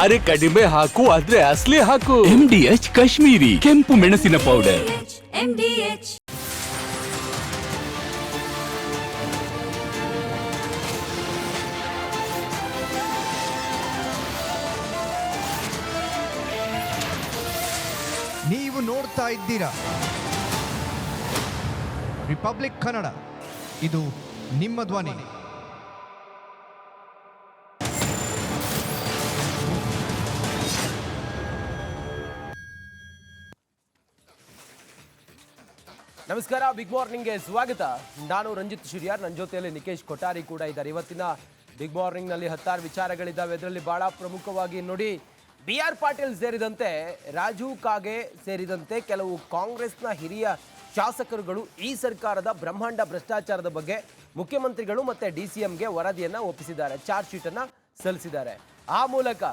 ಅರೆ ಕಡಿಮೆ ಹಾಕು ಆದ್ರೆ ಅಸಲಿ ಹಾಕು. MDH ಕಾಶ್ಮೀರಿ ಕೆಂಪು ಮೆಣಸಿನ ಪೌಡರ್. MDH ನೀವು ನೋಡ್ತಾ ಇದ್ದೀರಾ ರಿಪಬ್ಲಿಕ್ ಕನ್ನಡ, ಇದು ನಿಮ್ಮ ಧ್ವನಿ. ನಮಸ್ಕಾರ, ಬಿಗ್ ಮಾರ್ನಿಂಗ್ಗೆ ಸ್ವಾಗತ. ನಾನು ರಂಜಿತ್ ಶಿರಿಯಾರ್, ನನ್ನ ಜೊತೆಯಲ್ಲಿ ನಿಕೇಶ್ ಕೊಠಾರಿ ಕೂಡ ಇದ್ದಾರೆ. ಇವತ್ತಿನ ಬಿಗ್ ಮಾರ್ನಿಂಗ್ನಲ್ಲಿ 10 ವಿಚಾರಗಳಿದ್ದಾವೆ. ಇದರಲ್ಲಿ ಬಹಳ ಪ್ರಮುಖವಾಗಿ ನೋಡಿ, BR ಪಾಟೀಲ್ ಸೇರಿದಂತೆ ರಾಜು ಕಾಗೆ ಸೇರಿದಂತೆ ಕೆಲವು ಕಾಂಗ್ರೆಸ್ನ ಹಿರಿಯ ಶಾಸಕರುಗಳು ಈ ಸರ್ಕಾರದ ಬ್ರಹ್ಮಾಂಡ ಭ್ರಷ್ಟಾಚಾರದ ಬಗ್ಗೆ ಮುಖ್ಯಮಂತ್ರಿಗಳು ಮತ್ತೆ DCMಗೆ ವರದಿಯನ್ನ ಒಪ್ಪಿಸಿದ್ದಾರೆ, ಚಾರ್ಜ್ ಶೀಟ್ ಅನ್ನ ಸಲ್ಲಿಸಿದ್ದಾರೆ. ಆ ಮೂಲಕ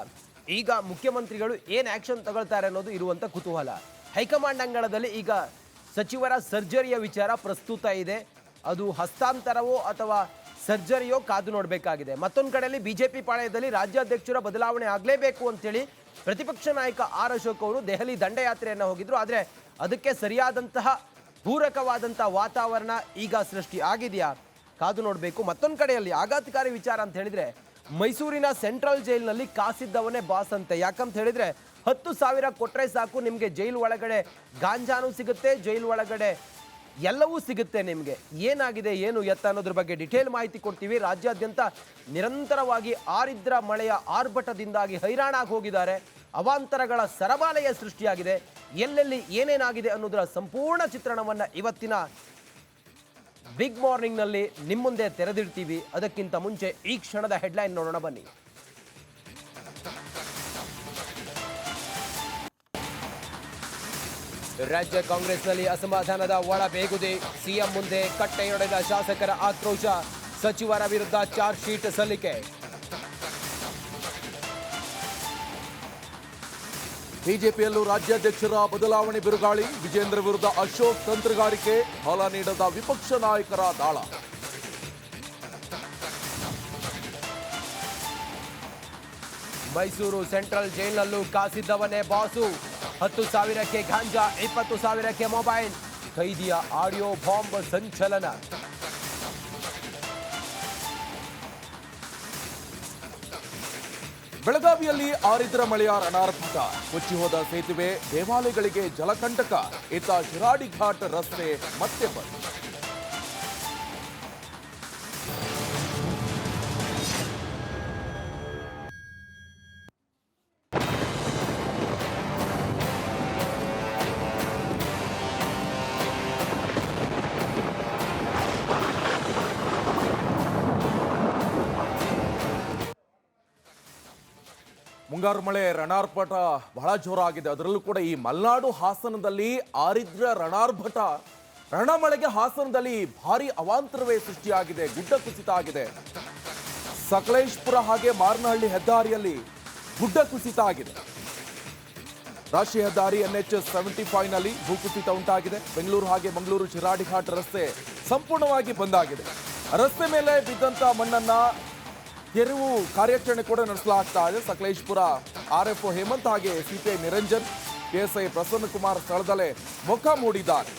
ಈಗ ಮುಖ್ಯಮಂತ್ರಿಗಳು ಏನ್ ಆಕ್ಷನ್ ತಗೊಳ್ತಾರೆ ಅನ್ನೋದು ಇರುವಂತ ಕುತೂಹಲ. ಹೈಕಮಾಂಡ್ ಅಂಗಳದಲ್ಲಿ ಈಗ ಸಚಿವರ ಸರ್ಜರಿಯ ವಿಚಾರ ಪ್ರಸ್ತುತ ಇದೆ. ಅದು ಹಸ್ತಾಂತರವೋ ಅಥವಾ ಸರ್ಜರಿಯೋ ಕಾದು ನೋಡಬೇಕಾಗಿದೆ. ಮತ್ತೊಂದು ಕಡೆಯಲ್ಲಿ ಬಿಜೆಪಿ ಪಾಳೆಯದಲ್ಲಿ ರಾಜ್ಯಾಧ್ಯಕ್ಷರ ಬದಲಾವಣೆ ಆಗಲೇಬೇಕು ಅಂತೇಳಿ ಪ್ರತಿಪಕ್ಷ ನಾಯಕ ಆರ್ ಅಶೋಕ್ ಅವರು ದೆಹಲಿ ದಂಡಯಾತ್ರೆಯನ್ನು ಹೋಗಿದ್ರು. ಆದರೆ ಅದಕ್ಕೆ ಸರಿಯಾದಂತಹ ಪೂರಕವಾದಂತಹ ವಾತಾವರಣ ಈಗ ಸೃಷ್ಟಿ ಆಗಿದೆಯಾ, ಕಾದು ನೋಡಬೇಕು. ಮತ್ತೊಂದು ಕಡೆಯಲ್ಲಿ ಆಘಾತಕಾರಿ ವಿಚಾರ ಅಂತ ಹೇಳಿದ್ರೆ, ಮೈಸೂರಿನ ಸೆಂಟ್ರಲ್ ಜೈಲಿನಲ್ಲಿ ಕಾಸಿದ್ದವನೇ ಬಾಸ್ ಅಂತೆ. ಯಾಕಂತ ಹೇಳಿದ್ರೆ 10,000 ಕೊಟ್ಟರೆ ಸಾಕು, ನಿಮಗೆ ಜೈಲು ಒಳಗಡೆ ಗಾಂಜಾನು ಸಿಗುತ್ತೆ, ಜೈಲು ಒಳಗಡೆ ಎಲ್ಲವೂ ಸಿಗುತ್ತೆ. ನಿಮಗೆ ಏನಾಗಿದೆ ಏನು ಎತ್ತ ಅನ್ನೋದ್ರ ಬಗ್ಗೆ ಡಿಟೇಲ್ ಮಾಹಿತಿ ಕೊಡ್ತೀವಿ. ರಾಜ್ಯಾದ್ಯಂತ ನಿರಂತರವಾಗಿ ಆರಿದ್ರ ಮಳೆಯ ಆರ್ಭಟದಿಂದಾಗಿ ಹೈರಾಣಾಗಿ ಹೋಗಿದ್ದಾರೆ. ಅವಾಂತರಗಳ ಸರಮಾಲೆಯ ಸೃಷ್ಟಿಯಾಗಿದೆ. ಎಲ್ಲೆಲ್ಲಿ ಏನೇನಾಗಿದೆ ಅನ್ನೋದರ ಸಂಪೂರ್ಣ ಚಿತ್ರಣವನ್ನು ಇವತ್ತಿನ ಬಿಗ್ ಮಾರ್ನಿಂಗ್ನಲ್ಲಿ ನಿಮ್ಮ ಮುಂದೆ ತೆರೆದಿಡ್ತೀವಿ. ಅದಕ್ಕಿಂತ ಮುಂಚೆ ಈ ಕ್ಷಣದ ಹೆಡ್ಲೈನ್ ನೋಡೋಣ ಬನ್ನಿ. ರಾಜ್ಯ ಕಾಂಗ್ರೆಸ್ನಲ್ಲಿ ಅಸಮಾಧಾನದ ಒಳ ಬೇಗುದಿ. ಸಿಎಂ ಮುಂದೆ ಕಟ್ಟೆಯೊಡೆದ ಶಾಸಕರ ಆಕ್ರೋಶ. ಸಚಿವರ ವಿರುದ್ಧ ಚಾರ್ಜ್ ಶೀಟ್ ಸಲ್ಲಿಕೆ. ಬಿಜೆಪಿಯಲ್ಲೂ ರಾಜ್ಯಾಧ್ಯಕ್ಷರ ಬದಲಾವಣೆ ಬಿರುಗಾಳಿ. ವಿಜೇಂದ್ರ ವಿರುದ್ಧ ಅಶೋಕ್ ತಂತ್ರಗಾರಿಕೆ. ಫಲ ನೀಡದ ವಿಪಕ್ಷ ನಾಯಕರ ದಾಳ. ಮೈಸೂರು ಸೆಂಟ್ರಲ್ ಜೈಲಿನಲ್ಲೂ ಕಾಸಿದ್ದವನೇ ಬಾಸು. 10,000ಕ್ಕೆ ಗಾಂಜಾ, 20,000ಕ್ಕೆ ಮೊಬೈಲ್. ಖೈದಿಯ ಆಡಿಯೋ ಬಾಂಬ್ ಸಂಚಲನ. ಬೆಳಗಾವಿಯಲ್ಲಿ ಆರಿದ್ರ ಮಳೆಯ ರಣಾರ್ಭಟ. ಕೊಚ್ಚಿ ಹೋದ ಸೇತುವೆ, ದೇವಾಲಯಗಳಿಗೆ ಜಲಕಂಟಕ. ಇತ್ತ ಶಿರಾಡಿ ಘಾಟ್ ರಸ್ತೆ ಮತ್ತೆ ಬಂದ್. ಮುಂಗಾರು ಮಳೆ ರಣಾರ್ಭಟ ಬಹಳ ಜೋರಾಗಿದೆ. ಅದರಲ್ಲೂ ಕೂಡ ಈ ಮಲೆನಾಡು ಹಾಸನದಲ್ಲಿ ಆರಿದ್ರ ರಣಾರ್ಭಟ. ರಣಮಳೆಗೆ ಹಾಸನದಲ್ಲಿ ಭಾರಿ ಅವಾಂತರವೇ ಸೃಷ್ಟಿಯಾಗಿದೆ. ಗುಡ್ಡ ಕುಸಿತ ಆಗಿದೆ. ಸಕಲೇಶ್ಪುರ ಹಾಗೆ ಮಾರನಹಳ್ಳಿ ಹೆದ್ದಾರಿಯಲ್ಲಿ ಗುಡ್ಡ ಕುಸಿತ ಆಗಿದೆ. ರಾಷ್ಟ್ರೀಯ ಹೆದ್ದಾರಿ NH 75 ನಲ್ಲಿ ಭೂಕುಸಿತ ಉಂಟಾಗಿದೆ. ಬೆಂಗಳೂರು ಹಾಗೆ ಮಂಗಳೂರು ಶಿರಾಡಿ ಘಾಟ್ ರಸ್ತೆ ಸಂಪೂರ್ಣವಾಗಿ ಬಂದಾಗಿದೆ. ರಸ್ತೆ ಮೇಲೆ ಬಿದ್ದಂತ ಮಣ್ಣನ್ನ ತೆರವು ಕಾರ್ಯಾಚರಣೆ ಕೂಡ ನಡೆಸಲಾಗ್ತಾ ಇದೆ. ಸಕಲೇಶ್ಪುರ RFO ಹೇಮಂತ್ ಹಾಗೆ CPI ನಿರಂಜನ್, PSI ಪ್ರಸನ್ನ ಕುಮಾರ್ ಸ್ಥಳದಲ್ಲೇ ಮುಖ ಮೂಡಿದ್ದಾರೆ.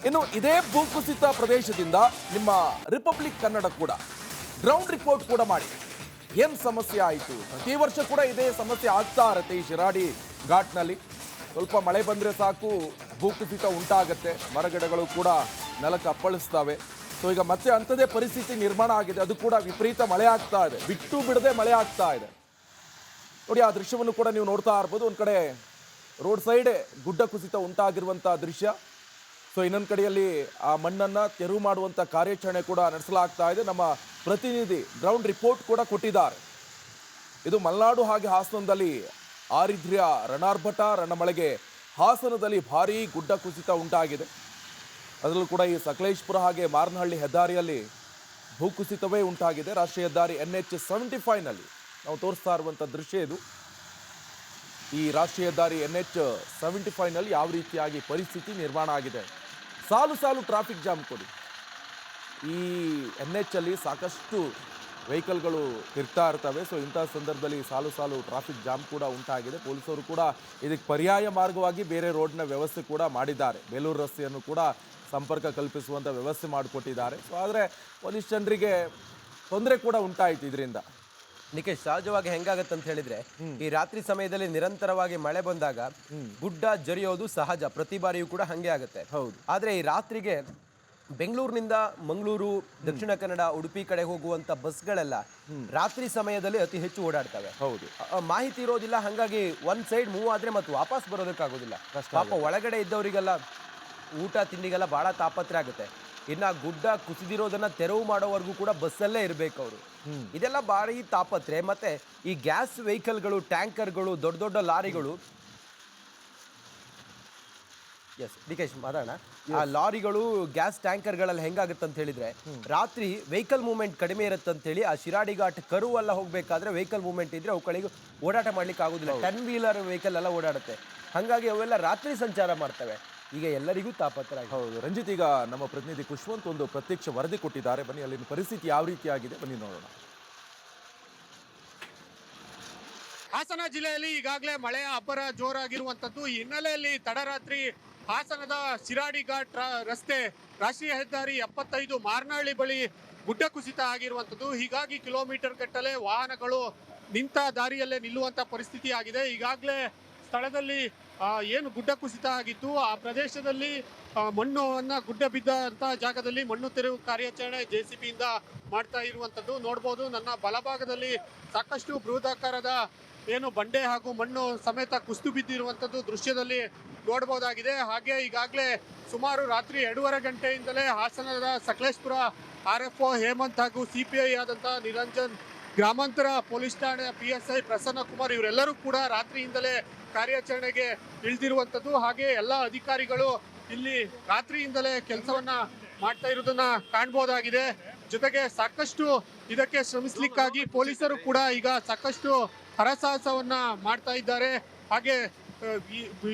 ಇನ್ನು ಇದೇ ಭೂಕುಸಿತ ಪ್ರದೇಶದಿಂದ ನಿಮ್ಮ ರಿಪಬ್ಲಿಕ್ ಕನ್ನಡ ಕೂಡ ಗ್ರೌಂಡ್ ರಿಪೋರ್ಟ್ ಕೂಡ ಮಾಡಿ ಏನ್ ಸಮಸ್ಯೆ ಆಯಿತು. ಪ್ರತಿ ವರ್ಷ ಕೂಡ ಇದೇ ಸಮಸ್ಯೆ ಆಗ್ತಾ ಇರುತ್ತೆ. ಈ ಶಿರಾಡಿ ಘಾಟ್ನಲ್ಲಿ ಸ್ವಲ್ಪ ಮಳೆ ಬಂದ್ರೆ ಸಾಕು ಭೂಕುಸಿತ ಉಂಟಾಗತ್ತೆ. ಮರಗಿಡಗಳು ಕೂಡ ನೆಲಕ್ಕೆ ಅಪ್ಪಳಿಸ್ತವೆ. ಸೊ ಈಗ ಮತ್ತೆ ಅಂಥದೇ ಪರಿಸ್ಥಿತಿ ನಿರ್ಮಾಣ ಆಗಿದೆ. ಅದು ಕೂಡ ವಿಪರೀತ ಮಳೆ ಆಗ್ತಾ ಇದೆ, ಬಿಟ್ಟು ಬಿಡದೆ ಮಳೆ ಆಗ್ತಾ ಇದೆ. ನೋಡಿ, ಆ ದೃಶ್ಯವನ್ನು ಕೂಡ ನೀವು ನೋಡ್ತಾ ಇರ್ಬೋದು. ಒಂದು ಕಡೆ ರೋಡ್ ಸೈಡ್ ಗುಡ್ಡ ಕುಸಿತ ಉಂಟಾಗಿರುವಂಥ ದೃಶ್ಯ. ಸೊ ಇನ್ನೊಂದು ಕಡೆಯಲ್ಲಿ ಆ ಮಣ್ಣನ್ನು ತೆರವು ಮಾಡುವಂಥ ಕಾರ್ಯಾಚರಣೆ ಕೂಡ ನಡೆಸಲಾಗ್ತಾ ಇದೆ. ನಮ್ಮ ಪ್ರತಿನಿಧಿ ಗ್ರೌಂಡ್ ರಿಪೋರ್ಟ್ ಕೂಡ ಕೊಟ್ಟಿದ್ದಾರೆ. ಇದು ಮಲೆನಾಡು ಹಾಗೆ ಹಾಸನದಲ್ಲಿ ಆರಿದ್ರ್ಯ ರಣಾರ್ಭಟ. ರಣಮಳೆಗೆ ಹಾಸನದಲ್ಲಿ ಭಾರೀ ಗುಡ್ಡ ಕುಸಿತ ಉಂಟಾಗಿದೆ. ಅದರಲ್ಲೂ ಕೂಡ ಈ ಸಕಲೇಶ್ಪುರ ಹಾಗೆ ಮಾರನಹಳ್ಳಿ ಹೆದ್ದಾರಿಯಲ್ಲಿ ಭೂಕುಸಿತವೇ ಉಂಟಾಗಿದೆ. ರಾಷ್ಟ್ರೀಯ ಹೆದ್ದಾರಿ NH 75 ನಲ್ಲಿ ನಾವು ತೋರಿಸ್ತಾ ಇರುವಂಥ ದೃಶ್ಯ ಇದು. ಈ ರಾಷ್ಟ್ರೀಯ ಹೆದ್ದಾರಿ NH 75 ನಲ್ಲಿ ಯಾವ ರೀತಿಯಾಗಿ ಪರಿಸ್ಥಿತಿ ನಿರ್ಮಾಣ ಆಗಿದೆ. ಸಾಲು ಸಾಲು ಟ್ರಾಫಿಕ್ ಜಾಮ್ ಕೊಡಿ. ಈ NH ಅಲ್ಲಿ ಸಾಕಷ್ಟು ವೆಹಿಕಲ್ಗಳು ತಿರ್ತಾ ಇರ್ತವೆ. ಸೊ ಇಂಥ ಸಂದರ್ಭದಲ್ಲಿ ಸಾಲು ಸಾಲು ಟ್ರಾಫಿಕ್ ಜಾಮ್ ಕೂಡ ಉಂಟಾಗಿದೆ. ಪೊಲೀಸರು ಕೂಡ ಇದಕ್ಕೆ ಪರ್ಯಾಯ ಮಾರ್ಗವಾಗಿ ಬೇರೆ ರೋಡ್ನ ವ್ಯವಸ್ಥೆ ಕೂಡ ಮಾಡಿದ್ದಾರೆ. ಬೇಲೂರು ರಸ್ತೆಯನ್ನು ಕೂಡ ಸಂಪರ್ಕ ಕಲ್ಪಿಸುವಂಥ ವ್ಯವಸ್ಥೆ ಮಾಡಿಕೊಟ್ಟಿದ್ದಾರೆ. ಸೊ ಆದರೆ ಒಂದಿಷ್ಟು ಜನರಿಗೆ ತೊಂದರೆ ಕೂಡ ಉಂಟಾಯಿತು ಇದರಿಂದ. ನಿಖೇಶ್, ಸಹಜವಾಗಿ ಹೆಂಗಾಗತ್ತೆ ಅಂತ ಹೇಳಿದ್ರೆ ಈ ರಾತ್ರಿ ಸಮಯದಲ್ಲಿ ನಿರಂತರವಾಗಿ ಮಳೆ ಬಂದಾಗ ಗುಡ್ಡ ಜರಿಯೋದು ಸಹಜ, ಪ್ರತಿ ಬಾರಿಯೂ ಕೂಡ ಹಂಗೆ ಆಗುತ್ತೆ. ಹೌದು. ಆದ್ರೆ ಈ ರಾತ್ರಿಗೆ ಬೆಂಗಳೂರಿನಿಂದ ಮಂಗಳೂರು, ದಕ್ಷಿಣ ಕನ್ನಡ, ಉಡುಪಿ ಕಡೆ ಹೋಗುವಂತ ಬಸ್ಗಳೆಲ್ಲ ರಾತ್ರಿ ಸಮಯದಲ್ಲಿ ಅತಿ ಹೆಚ್ಚು ಓಡಾಡ್ತವೆ. ಹೌದು. ಮಾಹಿತಿ ಇರೋದಿಲ್ಲ, ಹಂಗಾಗಿ ಒಂದ್ ಸೈಡ್ ಮೂವ್ ಆದ್ರೆ ಮತ್ತೆ ವಾಪಸ್ ಬರೋದಕ್ಕಾಗೋದಿಲ್ಲ. ಪಾಪ ಒಳಗಡೆ ಇದ್ದವರಿಗೆಲ್ಲ ಊಟ ತಿಂಡಿಗೆಲ್ಲ ಬಹಳ ತಾಪತ್ರೆ ಆಗುತ್ತೆ. ಇನ್ನ ಗುಡ್ಡ ಕುಸಿದಿರೋದನ್ನ ತೆರವು ಮಾಡೋವರೆಗೂ ಕೂಡ ಬಸ್ಸಲ್ಲೇ ಇರಬೇಕು ಅವರು. ಇದೆಲ್ಲ ಭಾರಿ ತಾಪತ್ರೆ. ಮತ್ತೆ ಈ ಗ್ಯಾಸ್ ವೆಹಿಕಲ್ಗಳು, ಟ್ಯಾಂಕರ್ಗಳು, ದೊಡ್ಡ ದೊಡ್ಡ ಲಾರಿಗಳು, ಎಸ್ ನಿಕೇಶ್ ಮಾತಾಡೋಣ. ಆ ಲಾರಿಗಳು, ಗ್ಯಾಸ್ ಟ್ಯಾಂಕರ್ಗಳಲ್ಲಿ ಹೆಂಗಾಗುತ್ತೆ ಅಂತ ಹೇಳಿದ್ರೆ ರಾತ್ರಿ ವೆಹಿಕಲ್ ಮೂವ್ಮೆಂಟ್ ಕಡಿಮೆ ಇರುತ್ತೆ ಅಂತ ಹೇಳಿ ಆ ಶಿರಾಡಿ ಘಾಟ್ ಕರುವೆಲ್ಲ ಹೋಗ್ಬೇಕಾದ್ರೆ ವೆಹಿಕಲ್ ಮೂವ್ಮೆಂಟ್ ಇದ್ರೆ ಅವುಗಳಿಗೆ ಓಡಾಟ ಮಾಡ್ಲಿಕ್ಕೆ ಆಗೋದಿಲ್ಲ. 10 ವೀಲರ್ ವೆಹಿಕಲ್ ಎಲ್ಲ ಓಡಾಡುತ್ತೆ, ಹಾಗಾಗಿ ಅವೆಲ್ಲ ರಾತ್ರಿ ಸಂಚಾರ ಮಾಡ್ತವೆ. ಈಗ ಎಲ್ಲರಿಗೂ ತಾಪತ್ರ. ಹೌದು ರಂಜಿತ್, ಈಗ ನಮ್ಮ ಪ್ರತಿನಿಧಿ ಖುಷ್ವಂತ್ ಒಂದು ಪ್ರತ್ಯಕ್ಷ ವರದಿ ಕೊಟ್ಟಿದ್ದಾರೆ. ಬನ್ನಿ ಅಲ್ಲಿನ ಪರಿಸ್ಥಿತಿ ಯಾವ ರೀತಿಯಾಗಿದೆ ಬನ್ನಿ ನೋಡೋಣ. ಹಾಸನ ಜಿಲ್ಲೆಯಲ್ಲಿ ಈಗಾಗಲೇ ಮಳೆಯ ಅಬ್ಬರ ಜೋರಾಗಿರುವಂತದ್ದು. ಈ ಹಿನ್ನೆಲೆಯಲ್ಲಿ ತಡರಾತ್ರಿ ಹಾಸನದ ಶಿರಾಡಿ ಘಾಟ್ ರಸ್ತೆ, ರಾಷ್ಟ್ರೀಯ ಹೆದ್ದಾರಿ 75 ಮಾರ್ನಹಳ್ಳಿ ಬಳಿ ಗುಡ್ಡ ಕುಸಿತ ಆಗಿರುವಂತದ್ದು. ಹೀಗಾಗಿ ಕಿಲೋಮೀಟರ್ ಗಟ್ಟಲೆ ವಾಹನಗಳು ನಿಂತ ದಾರಿಯಲ್ಲೇ ನಿಲ್ಲುವಂತ ಪರಿಸ್ಥಿತಿ ಆಗಿದೆ. ಈಗಾಗಲೇ ಸ್ಥಳದಲ್ಲಿ ಏನು ಗುಡ್ಡ ಕುಸಿತ ಆಗಿತ್ತು ಆ ಪ್ರದೇಶದಲ್ಲಿ ಮಣ್ಣನ್ನ ಗುಡ್ಡ ಬಿದ್ದಂತ ಜಾಗದಲ್ಲಿ ಮಣ್ಣು ತೆರವು ಕಾರ್ಯಾಚರಣೆ JCB ಇಂದ ಮಾಡ್ತಾ ಇರುವಂತದ್ದು ನೋಡ್ಬೋದು. ನನ್ನ ಬಲಭಾಗದಲ್ಲಿ ಸಾಕಷ್ಟು ಬೃಹದಾಕಾರದ ಏನು ಬಂಡೆ ಹಾಗೂ ಮಣ್ಣು ಸಮೇತ ಕುಸಿದು ಬಿದ್ದಿರುವಂತದ್ದು ದೃಶ್ಯದಲ್ಲಿ ನೋಡಬಹುದಾಗಿದೆ. ಹಾಗೆ ಈಗಾಗಲೇ ಸುಮಾರು ರಾತ್ರಿ 2:30 ಗಂಟೆಯಿಂದಲೇ ಹಾಸನದ ಸಕಲೇಶ್ಪುರ RFO ಹೇಮಂತ್ ಹಾಗೂ CPI ಆದಂತಹ ನಿರಂಜನ್, ಗ್ರಾಮಾಂತರ ಪೊಲೀಸ್ ಠಾಣೆಯ PSI ಪ್ರಸನ್ನ ಕುಮಾರ್ ಇವರೆಲ್ಲರೂ ಕೂಡ ರಾತ್ರಿಯಿಂದಲೇ ಕಾರ್ಯಾಚರಣೆಗೆ ಇಳಿದಿರುವಂತದ್ದು. ಹಾಗೆ ಎಲ್ಲ ಅಧಿಕಾರಿಗಳು ಇಲ್ಲಿ ರಾತ್ರಿಯಿಂದಲೇ ಕೆಲಸವನ್ನ ಮಾಡ್ತಾ ಇರೋದನ್ನ ಕಾಣಬಹುದಾಗಿದೆ. ಜೊತೆಗೆ ಸಾಕಷ್ಟು ಇದಕ್ಕೆ ಶ್ರಮಿಸಲಿಕ್ಕಾಗಿ ಪೊಲೀಸರು ಕೂಡ ಈಗ ಸಾಕಷ್ಟು ಹರಸಾಹಸವನ್ನ ಮಾಡ್ತಾ ಇದ್ದಾರೆ. ಹಾಗೆ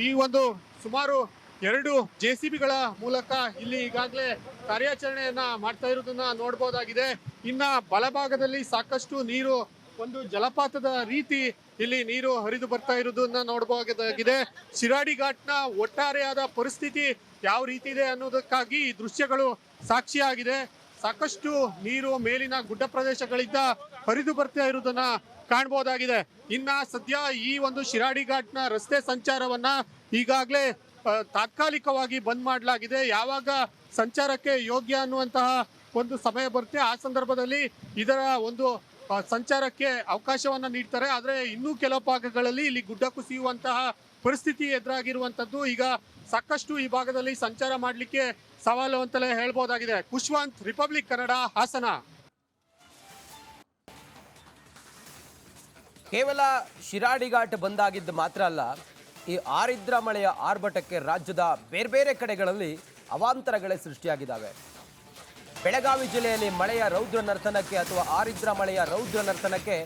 ಈ ಒಂದು ಸುಮಾರು 2 JCBಗಳ ಮೂಲಕ ಇಲ್ಲಿ ಈಗಾಗಲೇ ಕಾರ್ಯಾಚರಣೆಯನ್ನ ಮಾಡ್ತಾ ಇರೋದನ್ನ ನೋಡಬಹುದಾಗಿದೆ. ಇನ್ನ ಬಲಭಾಗದಲ್ಲಿ ಸಾಕಷ್ಟು ನೀರು, ಒಂದು ಜಲಪಾತದ ರೀತಿ ಇಲ್ಲಿ ನೀರು ಹರಿದು ಬರ್ತಾ ಇರೋದನ್ನ ನೋಡಬಹುದಾಗಿದೆ. ಶಿರಾಡಿ ಘಾಟ್ನ ಒಟ್ಟಾರೆಯಾದ ಪರಿಸ್ಥಿತಿ ಯಾವ ರೀತಿ ಇದೆ ಅನ್ನೋದಕ್ಕಾಗಿ ಈ ದೃಶ್ಯಗಳು ಸಾಕ್ಷಿಯಾಗಿದೆ. ಸಾಕಷ್ಟು ನೀರು ಮೇಲಿನ ಗುಡ್ಡ ಪ್ರದೇಶಗಳಿಂದ ಹರಿದು ಬರ್ತಾ ಇರೋದನ್ನ ಕಾಣಬಹುದಾಗಿದೆ. ಇನ್ನ ಸದ್ಯ ಈ ಒಂದು ಶಿರಾಡಿ ಘಾಟ್ನ ರಸ್ತೆ ಸಂಚಾರವನ್ನ ಈಗಾಗಲೇ ತಾತ್ಕಾಲಿಕವಾಗಿ ಬಂದ್ ಮಾಡಲಾಗಿದೆ. ಯಾವಾಗ ಸಂಚಾರಕ್ಕೆ ಯೋಗ್ಯ ಅನ್ನುವಂತಹ ಒಂದು ಸಮಯ ಬರುತ್ತೆ ಆ ಸಂದರ್ಭದಲ್ಲಿ ಇದರ ಒಂದು ಸಂಚಾರಕ್ಕೆ ಅವಕಾಶವನ್ನ ನೀಡ್ತಾರೆ. ಆದ್ರೆ ಇನ್ನೂ ಕೆಲವು ಭಾಗಗಳಲ್ಲಿ ಇಲ್ಲಿ ಗುಡ್ಡ ಕುಸಿಯುವಂತಹ ಪರಿಸ್ಥಿತಿ ಎದುರಾಗಿರುವಂತದ್ದು. ಈಗ ಸಾಕಷ್ಟು ಈ ಭಾಗದಲ್ಲಿ ಸಂಚಾರ ಮಾಡಲಿಕ್ಕೆ ಸವಾಲು ಅಂತಲೇ ಹೇಳ್ಬೋದಾಗಿದೆ. ಖುಷ್ವಂತ್, ರಿಪಬ್ಲಿಕ್ ಕನ್ನಡ, ಹಾಸನ. ಕೇವಲ ಶಿರಾಡಿ ಘಾಟ್ ಬಂದಾಗಿದ್ದು ಮಾತ್ರ ಅಲ್ಲ, ಈ ಆರಿದ್ರ ಮಳೆಯ ಆರ್ಭಟಕ್ಕೆ ರಾಜ್ಯದ ಬೇರೆ ಬೇರೆ ಕಡೆಗಳಲ್ಲಿ ಅವಾಂತರಗಳೇ ಸೃಷ್ಟಿಯಾಗಿದ್ದಾವೆ. ಬೆಳಗಾವಿ ಜಿಲ್ಲೆಯಲ್ಲಿ ಮಳೆಯ ರೌದ್ರ ನರ್ತನಕ್ಕೆ ಅಥವಾ ಆರಿದ್ರ ಮಳೆಯ ರೌದ್ರ ನರ್ತನಕ್ಕೆ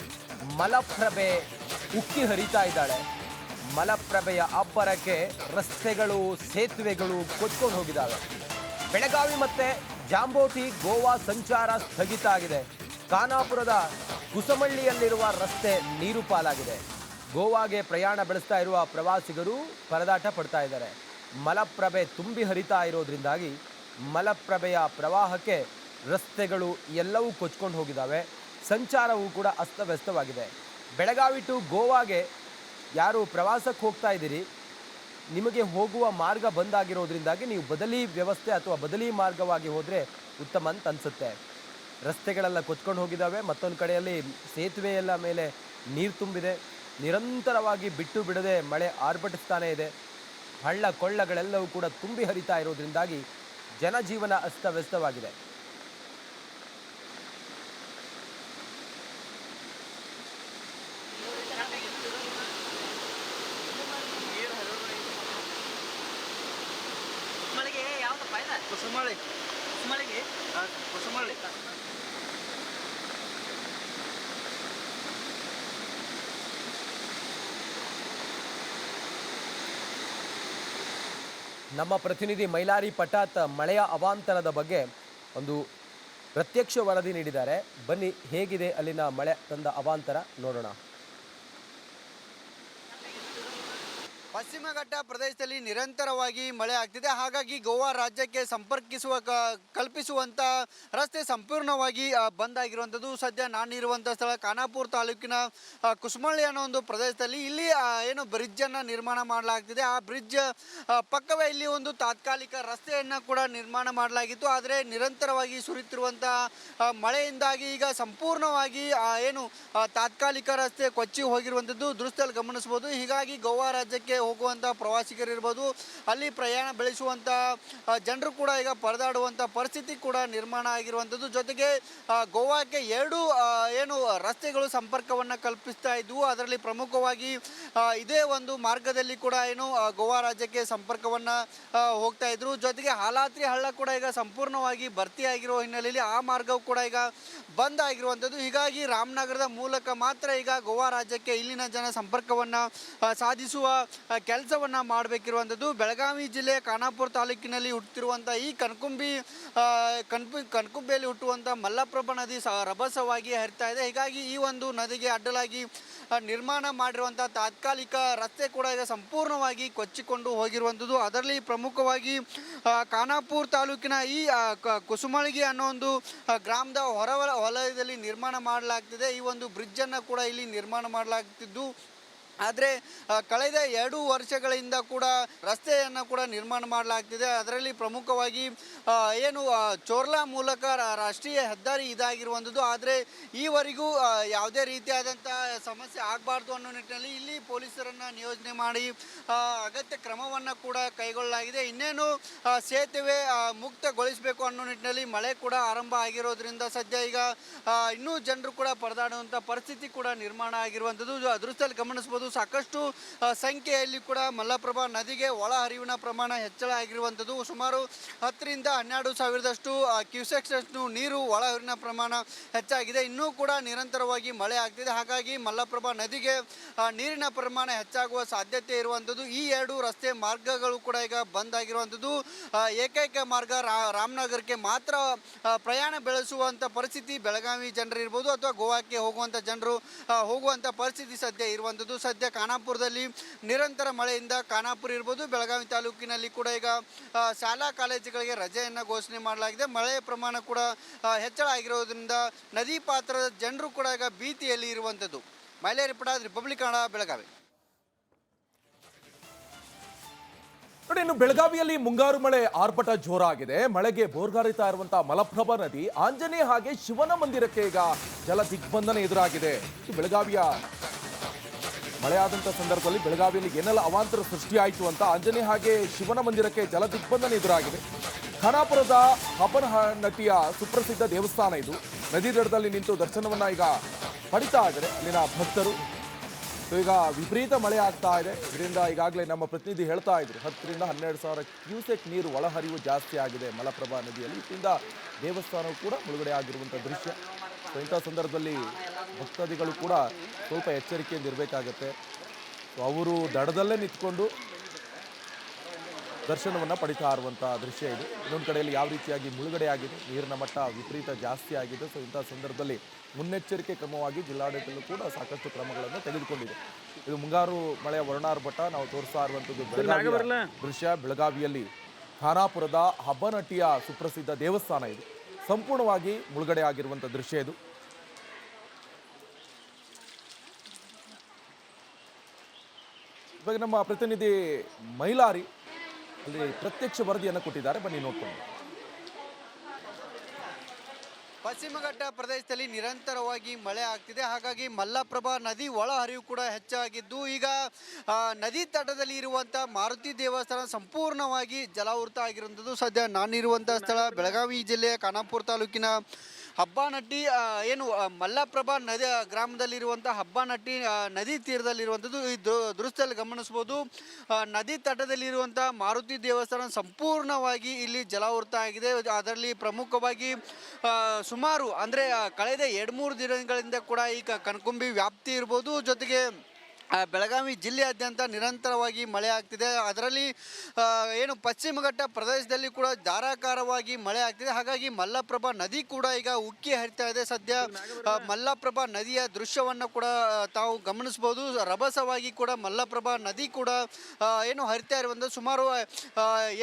ಮಲಪ್ರಭೆ ಉಕ್ಕಿ ಹರಿತಾ ಇದ್ದಾಳೆ. ಮಲಪ್ರಭೆಯ ಅಬ್ಬರಕ್ಕೆ ರಸ್ತೆಗಳು, ಸೇತುವೆಗಳು ಕೊಚ್ಕೊಂಡು ಹೋಗಿದ್ದಾವೆ. ಬೆಳಗಾವಿ ಮತ್ತೆ ಜಾಂಬೋಟಿ ಗೋವಾ ಸಂಚಾರ ಸ್ಥಗಿತ ಆಗಿದೆ. ಖಾನಾಪುರದ ಕುಸಮಳ್ಳಿಯಲ್ಲಿರುವ ರಸ್ತೆ ನೀರು ಪಾಲಾಗಿದೆ. ಗೋವಾಗೆ ಪ್ರಯಾಣ ಬೆಳೆಸ್ತಾ ಇರುವ ಪ್ರವಾಸಿಗರು ಪರದಾಟ ಪಡ್ತಾ ಇದ್ದಾರೆ. ಮಲಪ್ರಭೆ ತುಂಬಿ ಹರಿತಾ ಇರೋದ್ರಿಂದಾಗಿ ಮಲಪ್ರಭೆಯ ಪ್ರವಾಹಕ್ಕೆ ರಸ್ತೆಗಳು ಎಲ್ಲವೂ ಕೊಚ್ಕೊಂಡು ಹೋಗಿದ್ದಾವೆ. ಸಂಚಾರವೂ ಕೂಡ ಅಸ್ತವ್ಯಸ್ತವಾಗಿದೆ. ಬೆಳಗಾವಿ ಟು ಗೋವಾಗೆ ಯಾರು ಪ್ರವಾಸಕ್ಕೆ ಹೋಗ್ತಾ ಇದ್ದೀರಿ, ನಿಮಗೆ ಹೋಗುವ ಮಾರ್ಗ ಬಂದಾಗಿರೋದ್ರಿಂದಾಗಿ ನೀವು ಬದಲಿ ವ್ಯವಸ್ಥೆ ಅಥವಾ ಬದಲಿ ಮಾರ್ಗವಾಗಿ ಹೋದರೆ ಉತ್ತಮ ಅಂತ ಅನಿಸುತ್ತೆ. ರಸ್ತೆಗಳೆಲ್ಲ ಕೊಚ್ಕೊಂಡು ಹೋಗಿದ್ದಾವೆ. ಮತ್ತೊಂದು ಕಡೆಯಲ್ಲಿ ಸೇತುವೆಯೆಲ್ಲ ಮೇಲೆ ನೀರು ತುಂಬಿದೆ. ನಿರಂತರವಾಗಿ ಬಿಟ್ಟು ಬಿಡದೆ ಮಳೆ ಆರ್ಭಟಿಸ್ತಾನೇ ಇದೆ. ಹಳ್ಳ ಕೊಳ್ಳಗಳೆಲ್ಲವೂ ಕೂಡ ತುಂಬಿ ಹರಿತಾ ಇರೋದ್ರಿಂದಾಗಿ ಜನಜೀವನ ಅಸ್ತವ್ಯಸ್ತವಾಗಿದೆ. ನಮ್ಮ ಪ್ರತಿನಿಧಿ ಮೈಲಾರಿ ಪಟಾತ್ ಮಳೆಯ ಅವಾಂತರದ ಬಗ್ಗೆ ಒಂದು ಪ್ರತ್ಯಕ್ಷ ವರದಿ ನೀಡಿದ್ದಾರೆ. ಬನ್ನಿ ಹೇಗಿದೆ ಅಲ್ಲಿನ ಮಳೆ ತಂದ ಅವಾಂತರ ನೋಡೋಣ. ಪಶ್ಚಿಮ ಘಟ್ಟ ಪ್ರದೇಶದಲ್ಲಿ ನಿರಂತರವಾಗಿ ಮಳೆ ಆಗ್ತಿದೆ. ಹಾಗಾಗಿ ಗೋವಾ ರಾಜ್ಯಕ್ಕೆ ಕಲ್ಪಿಸುವಂಥ ರಸ್ತೆ ಸಂಪೂರ್ಣವಾಗಿ ಬಂದ್ ಆಗಿರುವಂಥದ್ದು. ಸದ್ಯ ನಾನಿರುವಂಥ ಸ್ಥಳ ಖಾನಾಪುರ ತಾಲೂಕಿನ ಕುಸುಮಳ್ಳಿ ಅನ್ನೋ ಒಂದು ಪ್ರದೇಶದಲ್ಲಿ ಇಲ್ಲಿ ಏನು ಬ್ರಿಡ್ಜನ್ನು ನಿರ್ಮಾಣ ಮಾಡಲಾಗ್ತಿದೆ. ಆ ಬ್ರಿಡ್ಜ್ ಪಕ್ಕವೇ ಇಲ್ಲಿ ಒಂದು ತಾತ್ಕಾಲಿಕ ರಸ್ತೆಯನ್ನು ಕೂಡ ನಿರ್ಮಾಣ ಮಾಡಲಾಗಿತ್ತು. ಆದರೆ ನಿರಂತರವಾಗಿ ಸುರಿಯುತ್ತಿರುವಂಥ ಮಳೆಯಿಂದಾಗಿ ಈಗ ಸಂಪೂರ್ಣವಾಗಿ ಏನು ತಾತ್ಕಾಲಿಕ ರಸ್ತೆ ಕೊಚ್ಚಿ ಹೋಗಿರುವಂಥದ್ದು ದೃಶ್ಯದಲ್ಲಿ ಗಮನಿಸ್ಬೋದು. ಹೀಗಾಗಿ ಗೋವಾ ರಾಜ್ಯಕ್ಕೆ ಹೋಗುವಂಥ ಪ್ರವಾಸಿಗರಿರ್ಬೋದು, ಅಲ್ಲಿ ಪ್ರಯಾಣ ಬೆಳೆಸುವಂಥ ಜನರು ಕೂಡ ಈಗ ಪರದಾಡುವಂಥ ಪರಿಸ್ಥಿತಿ ಕೂಡ ನಿರ್ಮಾಣ ಆಗಿರುವಂಥದ್ದು. ಜೊತೆಗೆ ಗೋವಾಕ್ಕೆ ಎರಡು ಏನು ರಸ್ತೆಗಳು ಸಂಪರ್ಕವನ್ನು ಕಲ್ಪಿಸ್ತಾ ಇದ್ವು. ಅದರಲ್ಲಿ ಪ್ರಮುಖವಾಗಿ ಇದೇ ಒಂದು ಮಾರ್ಗದಲ್ಲಿ ಕೂಡ ಏನು ಗೋವಾ ರಾಜ್ಯಕ್ಕೆ ಸಂಪರ್ಕವನ್ನು ಹೋಗ್ತಾ ಇದ್ರು. ಜೊತೆಗೆ ಹಾಲಾತ್ರಿ ಹಳ್ಳ ಕೂಡ ಈಗ ಸಂಪೂರ್ಣವಾಗಿ ಭರ್ತಿಯಾಗಿರೋ ಹಿನ್ನೆಲೆಯಲ್ಲಿ ಆ ಮಾರ್ಗವು ಕೂಡ ಈಗ ಬಂದ್ ಆಗಿರುವಂಥದ್ದು. ಹೀಗಾಗಿ ರಾಮನಗರದ ಮೂಲಕ ಮಾತ್ರ ಈಗ ಗೋವಾ ರಾಜ್ಯಕ್ಕೆ ಇಲ್ಲಿನ ಜನ ಸಂಪರ್ಕವನ್ನು ಸಾಧಿಸುವ ಕೆಲಸವನ್ನು ಮಾಡಬೇಕಿರುವಂಥದ್ದು. ಬೆಳಗಾವಿ ಜಿಲ್ಲೆಯ ಖಾನಾಪುರ ತಾಲೂಕಿನಲ್ಲಿ ಹುಟ್ಟುತ್ತಿರುವಂಥ ಈ ಕಣ್ಕುಂಬಿಯಲ್ಲಿ ಹುಟ್ಟುವಂಥ ಮಲ್ಲಪ್ರಭಾ ನದಿ ರಭಸವಾಗಿ ಹರಿತಾ ಇದೆ. ಹೀಗಾಗಿ ಈ ಒಂದು ನದಿಗೆ ಅಡ್ಡಲಾಗಿ ನಿರ್ಮಾಣ ಮಾಡಿರುವಂಥ ತಾತ್ಕಾಲಿಕ ರಸ್ತೆ ಕೂಡ ಈಗ ಸಂಪೂರ್ಣವಾಗಿ ಕೊಚ್ಚಿಕೊಂಡು ಹೋಗಿರುವಂಥದ್ದು. ಅದರಲ್ಲಿ ಪ್ರಮುಖವಾಗಿ ಖಾನಾಪುರ ತಾಲೂಕಿನ ಈ ಕುಸುಮಳ್ಗಿ ಅನ್ನೋ ಒಂದು ಗ್ರಾಮದ ವಲಯದಲ್ಲಿ ನಿರ್ಮಾಣ ಮಾಡಲಾಗ್ತಿದೆ. ಈ ಒಂದು ಬ್ರಿಡ್ಜನ್ನು ಕೂಡ ಇಲ್ಲಿ ನಿರ್ಮಾಣ ಮಾಡಲಾಗ್ತಿದ್ದು, ಆದರೆ ಕಳೆದ 2 ವರ್ಷಗಳಿಂದ ಕೂಡ ರಸ್ತೆಯನ್ನು ಕೂಡ ನಿರ್ಮಾಣ ಮಾಡಲಾಗ್ತಿದೆ. ಅದರಲ್ಲಿ ಪ್ರಮುಖವಾಗಿ ಏನು ಚೋರ್ಲಾ ಮೂಲಕ ರಾಷ್ಟ್ರೀಯ ಹೆದ್ದಾರಿ ಇದಾಗಿರುವಂಥದ್ದು. ಆದರೆ ಈವರೆಗೂ ಯಾವುದೇ ರೀತಿಯಾದಂಥ ಸಮಸ್ಯೆ ಆಗಬಾರ್ದು ಅನ್ನೋ ನಿಟ್ಟಿನಲ್ಲಿ ಇಲ್ಲಿ ಪೊಲೀಸರನ್ನು ನಿಯೋಜನೆ ಮಾಡಿ ಅಗತ್ಯ ಕ್ರಮವನ್ನು ಕೂಡ ಕೈಗೊಳ್ಳಲಾಗಿದೆ. ಇನ್ನೇನು ಸೇತುವೆ ಮುಕ್ತಗೊಳಿಸಬೇಕು ಅನ್ನೋ ನಿಟ್ಟಿನಲ್ಲಿ ಮಳೆ ಕೂಡ ಆರಂಭ ಆಗಿರೋದ್ರಿಂದ ಸದ್ಯ ಈಗ ಇನ್ನೂ ಜನರು ಕೂಡ ಪರದಾಡುವಂಥ ಪರಿಸ್ಥಿತಿ ಕೂಡ ನಿರ್ಮಾಣ ಆಗಿರುವಂಥದ್ದು ಅದೃಷ್ಟದಲ್ಲಿ ಗಮನಿಸ್ಬೋದು. ಸಾಕಷ್ಟು ಸಂಖ್ಯೆಯಲ್ಲಿ ಕೂಡ ಮಲ್ಲಪ್ರಭಾ ನದಿಗೆ ಒಳ ಹರಿವಿನ ಪ್ರಮಾಣ ಹೆಚ್ಚಳ ಆಗಿರುವಂಥದ್ದು. ಸುಮಾರು 10 ರಿಂದ 12 ಸಾವಿರದಷ್ಟು ಕ್ಯೂಸೆಕ್ಸ್ನಷ್ಟು ನೀರು ಒಳ ಹರಿವಿನ ಪ್ರಮಾಣ ಹೆಚ್ಚಾಗಿದೆ. ಇನ್ನೂ ಕೂಡ ನಿರಂತರವಾಗಿ ಮಳೆ ಆಗ್ತಿದೆ. ಹಾಗಾಗಿ ಮಲ್ಲಪ್ರಭಾ ನದಿಗೆ ನೀರಿನ ಪ್ರಮಾಣ ಹೆಚ್ಚಾಗುವ ಸಾಧ್ಯತೆ ಇರುವಂಥದ್ದು. ಈ 2 ರಸ್ತೆ ಮಾರ್ಗಗಳು ಕೂಡ ಈಗ ಬಂದ್ ಆಗಿರುವಂಥದ್ದು. ಏಕೈಕ ಮಾರ್ಗ ರಾಮನಗರಕ್ಕೆ ಮಾತ್ರ ಪ್ರಯಾಣ ಬೆಳೆಸುವಂಥ ಪರಿಸ್ಥಿತಿ ಬೆಳಗಾವಿ ಜನರು ಇರ್ಬೋದು ಅಥವಾ ಗೋವಾಕ್ಕೆ ಹೋಗುವಂಥ ಜನರು ಹೋಗುವಂಥ ಪರಿಸ್ಥಿತಿ ಸದ್ಯ ಇರುವಂಥದ್ದು. ಸದ್ಯ ಖಾನಾಪುರದಲ್ಲಿ ನಿರಂತರ ಮಳೆಯಿಂದ ಖಾನಾಪುರ ಇರ್ಬೋದು, ಬೆಳಗಾವಿ ತಾಲೂಕಿನಲ್ಲಿ ಕೂಡ ಈಗ ಶಾಲಾ ಕಾಲೇಜುಗಳಿಗೆ ರಜೆಯನ್ನು ಘೋಷಣೆ ಮಾಡಲಾಗಿದೆ. ಮಳೆಯ ಪ್ರಮಾಣ ಕೂಡ ಹೆಚ್ಚಳ ಆಗಿರೋದ್ರಿಂದ ನದಿ ಪಾತ್ರದ ಜನರು ಕೂಡ ಈಗ ಭೀತಿಯಲ್ಲಿ ಇರುವಂಥದ್ದು. ಮೈಲೇರಿ ಪಟಾದ್, ರಿಪಬ್ಲಿಕ್ ಕನ್ನಡ, ಬೆಳಗಾವಿ. ನೋಡಿ, ಇನ್ನು ಬೆಳಗಾವಿಯಲ್ಲಿ ಮುಂಗಾರು ಮಳೆ ಆರ್ಭಟ ಜೋರಾಗಿದೆ. ಮಳೆಗೆ ಬೋರ್ಗಾರಿತಾ ಇರುವಂತಹ ಮಲಪ್ರಭಾ ನದಿ ಆಂಜನೇಯ ಹಾಗೆ ಶಿವನ ಮಂದಿರಕ್ಕೆ ಈಗ ಜಲ ದಿಗ್ಬಂಧನ ಎದುರಾಗಿದೆ. ಬೆಳಗಾವಿಯ ಮಳೆ ಆದಂಥ ಸಂದರ್ಭದಲ್ಲಿ ಬೆಳಗಾವಿಯಲ್ಲಿ ಏನೆಲ್ಲ ಅವಾಂತರ ಸೃಷ್ಟಿಯಾಯಿತು ಅಂತ ಆಂಜನೇಯ ಹಾಗೆ ಶಿವನ ಮಂದಿರಕ್ಕೆ ಜಲ ದಿಗ್ಬಂಧನ ಎದುರಾಗಿದೆ. ಖಾನಾಪುರದ ಹಬ್ಬನಹಟ್ಟಿಯ ಸುಪ್ರಸಿದ್ಧ ದೇವಸ್ಥಾನ ಇದು. ನದಿ ದಡದಲ್ಲಿ ನಿಂತು ದರ್ಶನವನ್ನ ಈಗ ಪಡಿತಾ ಇದ್ದಾರೆ ಅಲ್ಲಿನ ಭಕ್ತರು. ಈಗ ವಿಪರೀತ ಮಳೆ ಆಗ್ತಾ ಇದೆ. ಇದರಿಂದ ಈಗಾಗಲೇ ನಮ್ಮ ಪ್ರತಿನಿಧಿ ಹೇಳ್ತಾ ಇದ್ರು 10 ರಿಂದ 12 ಸಾವಿರ ಕ್ಯೂಸೆಕ್ ನೀರು ಒಳಹರಿವು ಜಾಸ್ತಿ ಆಗಿದೆ ಮಲಪ್ರಭಾ ನದಿಯಲ್ಲಿ. ಇದರಿಂದ ದೇವಸ್ಥಾನವು ಕೂಡ ಮುಳುಗಡೆ ಆಗಿರುವಂಥ ದೃಶ್ಯ. ಸೊ ಇಂಥ ಸಂದರ್ಭದಲ್ಲಿ ಭಕ್ತಾದಿಗಳು ಕೂಡ ಸ್ವಲ್ಪ ಎಚ್ಚರಿಕೆಯಿಂದ ಇರಬೇಕಾಗತ್ತೆ. ಸೊ ಅವರು ದಡದಲ್ಲೇ ನಿಂತ್ಕೊಂಡು ದರ್ಶನವನ್ನು ಪಡಿತಾ ಇರುವಂಥ ದೃಶ್ಯ ಇದು. ಇನ್ನೊಂದು ಕಡೆಯಲ್ಲಿ ಯಾವ ರೀತಿಯಾಗಿ ಮುಳುಗಡೆ ಆಗಿದೆ, ನೀರಿನ ಮಟ್ಟ ವಿಪರೀತ ಜಾಸ್ತಿ ಆಗಿದೆ. ಸೊ ಇಂಥ ಸಂದರ್ಭದಲ್ಲಿ ಮುನ್ನೆಚ್ಚರಿಕೆ ಕ್ರಮವಾಗಿ ಜಿಲ್ಲಾಡಳಿತದಲ್ಲೂ ಕೂಡ ಸಾಕಷ್ಟು ಕ್ರಮಗಳನ್ನು ತೆಗೆದುಕೊಂಡಿದೆ. ಇದು ಮುಂಗಾರು ಮಳೆಯ ವರ್ಣಾರ್ಭಟ ನಾವು ತೋರಿಸ್ತಾ ಇರುವಂಥದ್ದು ಬೆಳಗಾವಿಯ ದೃಶ್ಯ. ಬೆಳಗಾವಿಯಲ್ಲಿ ಖಾನಾಪುರದ ಹಬ್ಬನಹಟ್ಟಿಯ ಸುಪ್ರಸಿದ್ಧ ದೇವಸ್ಥಾನ ಇದು ಸಂಪೂರ್ಣವಾಗಿ ಮುಳುಗಡೆ ಆಗಿರುವಂಥ ದೃಶ್ಯ ಇದು. ಇವಾಗ ನಮ್ಮ ಪ್ರತಿನಿಧಿ ಮೈಲಾರಿ ಅಲ್ಲಿ ಪ್ರತ್ಯಕ್ಷ ವರದಿಯನ್ನು ಕೊಟ್ಟಿದ್ದಾರೆ, ಬನ್ನಿ ನೋಡ್ಕೊಂಡು. ಪಶ್ಚಿಮ ಘಟ್ಟ ಪ್ರದೇಶದಲ್ಲಿ ನಿರಂತರವಾಗಿ ಮಳೆ ಆಗ್ತಿದೆ. ಹಾಗಾಗಿ ಮಲ್ಲಪ್ರಭಾ ನದಿ ಒಳ ಹರಿವು ಕೂಡ ಹೆಚ್ಚಾಗಿದ್ದು ಈಗ ನದಿ ತಟದಲ್ಲಿ ಇರುವಂಥ ಮಾರುತಿ ದೇವಸ್ಥಾನ ಸಂಪೂರ್ಣವಾಗಿ ಜಲಾವೃತ ಆಗಿರುವಂಥದ್ದು. ಸದ್ಯ ನಾನಿರುವಂಥ ಸ್ಥಳ ಬೆಳಗಾವಿ ಜಿಲ್ಲೆಯ ಖಾನಾಪುರ ತಾಲೂಕಿನ ಹಬ್ಬನಹಟ್ಟಿ ಏನು ಮಲ್ಲಪ್ರಭಾ ನದಿ ಗ್ರಾಮದಲ್ಲಿರುವಂಥ ಹಬ್ಬನಹಟ್ಟಿ ನದಿ ತೀರದಲ್ಲಿರುವಂಥದ್ದು. ಈ ದೃಶ್ಯದಲ್ಲಿ ಗಮನಿಸ್ಬೋದು. ನದಿ ತಟದಲ್ಲಿರುವಂಥ ಮಾರುತಿ ದೇವಸ್ಥಾನ ಸಂಪೂರ್ಣವಾಗಿ ಇಲ್ಲಿ ಜಲಾವೃತ ಆಗಿದೆ. ಅದರಲ್ಲಿ ಪ್ರಮುಖವಾಗಿ ಸುಮಾರು ಅಂದರೆ ಕಳೆದ 2-3 ದಿನಗಳಿಂದ ಕೂಡ ಈಗ ಕಣ್ಕುಂಬಿ ವ್ಯಾಪ್ತಿ ಇರ್ಬೋದು, ಜೊತೆಗೆ ಬೆಳಗಾವಿ ಜಿಲ್ಲೆಯಾದ್ಯಂತ ನಿರಂತರವಾಗಿ ಮಳೆ ಆಗ್ತಿದೆ. ಅದರಲ್ಲಿ ಏನು ಪಶ್ಚಿಮ ಘಟ್ಟ ಪ್ರದೇಶದಲ್ಲಿ ಕೂಡ ಧಾರಾಕಾರವಾಗಿ ಮಳೆ ಆಗ್ತಿದೆ. ಹಾಗಾಗಿ ಮಲ್ಲಪ್ರಭಾ ನದಿ ಕೂಡ ಈಗ ಉಕ್ಕಿ ಹರಿತಾ ಇದೆ. ಸದ್ಯ ಮಲ್ಲಪ್ರಭಾ ನದಿಯ ದೃಶ್ಯವನ್ನು ಕೂಡ ತಾವು ಗಮನಿಸ್ಬೋದು. ರಭಸವಾಗಿ ಕೂಡ ಮಲ್ಲಪ್ರಭಾ ನದಿ ಕೂಡ ಏನು ಹರಿತಾ ಇರುವಂಥ ಸುಮಾರು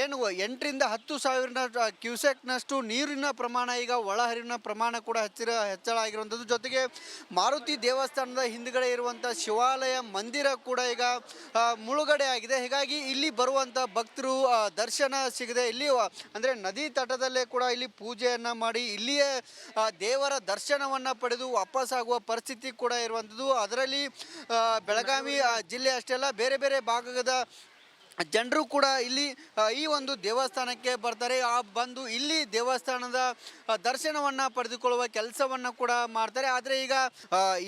ಏನು 8ರಿಂದ 10,000 ಕ್ಯೂಸೆಕ್ನಷ್ಟು ನೀರಿನ ಪ್ರಮಾಣ ಈಗ ಒಳಹರಿವಿನ ಪ್ರಮಾಣ ಕೂಡ ಹೆಚ್ಚಳ ಆಗಿರುವಂಥದ್ದು. ಜೊತೆಗೆ ಮಾರುತಿ ದೇವಸ್ಥಾನದ ಹಿಂದುಗಡೆ ಇರುವಂಥ ಶಿವಾಲಯ ಮಂದಿರ ಕೂಡ ಈಗ ಮುಳುಗಡೆ ಆಗಿದೆ. ಹೀಗಾಗಿ ಇಲ್ಲಿ ಬರುವಂಥ ಭಕ್ತರು ದರ್ಶನ ಸಿಗದೆ ಇಲ್ಲಿ ಅಂದರೆ ನದಿ ತಟದಲ್ಲೇ ಕೂಡ ಇಲ್ಲಿ ಪೂಜೆಯನ್ನು ಮಾಡಿ ಇಲ್ಲಿಯೇ ದೇವರ ದರ್ಶನವನ್ನು ಪಡೆದು ವಾಪಸ್ಸಾಗುವ ಪರಿಸ್ಥಿತಿ ಕೂಡ ಇರುವಂಥದ್ದು. ಅದರಲ್ಲಿ ಬೆಳಗಾವಿ ಜಿಲ್ಲೆ ಅಷ್ಟೇ ಅಲ್ಲ, ಬೇರೆ ಬೇರೆ ಭಾಗದ ಜನರು ಕೂಡ ಇಲ್ಲಿ ಈ ಒಂದು ದೇವಸ್ಥಾನಕ್ಕೆ ಬರ್ತಾರೆ. ಬಂದು ಇಲ್ಲಿ ದೇವಸ್ಥಾನದ ದರ್ಶನವನ್ನು ಪಡೆದುಕೊಳ್ಳುವ ಕೆಲಸವನ್ನು ಕೂಡ ಮಾಡ್ತಾರೆ. ಆದರೆ ಈಗ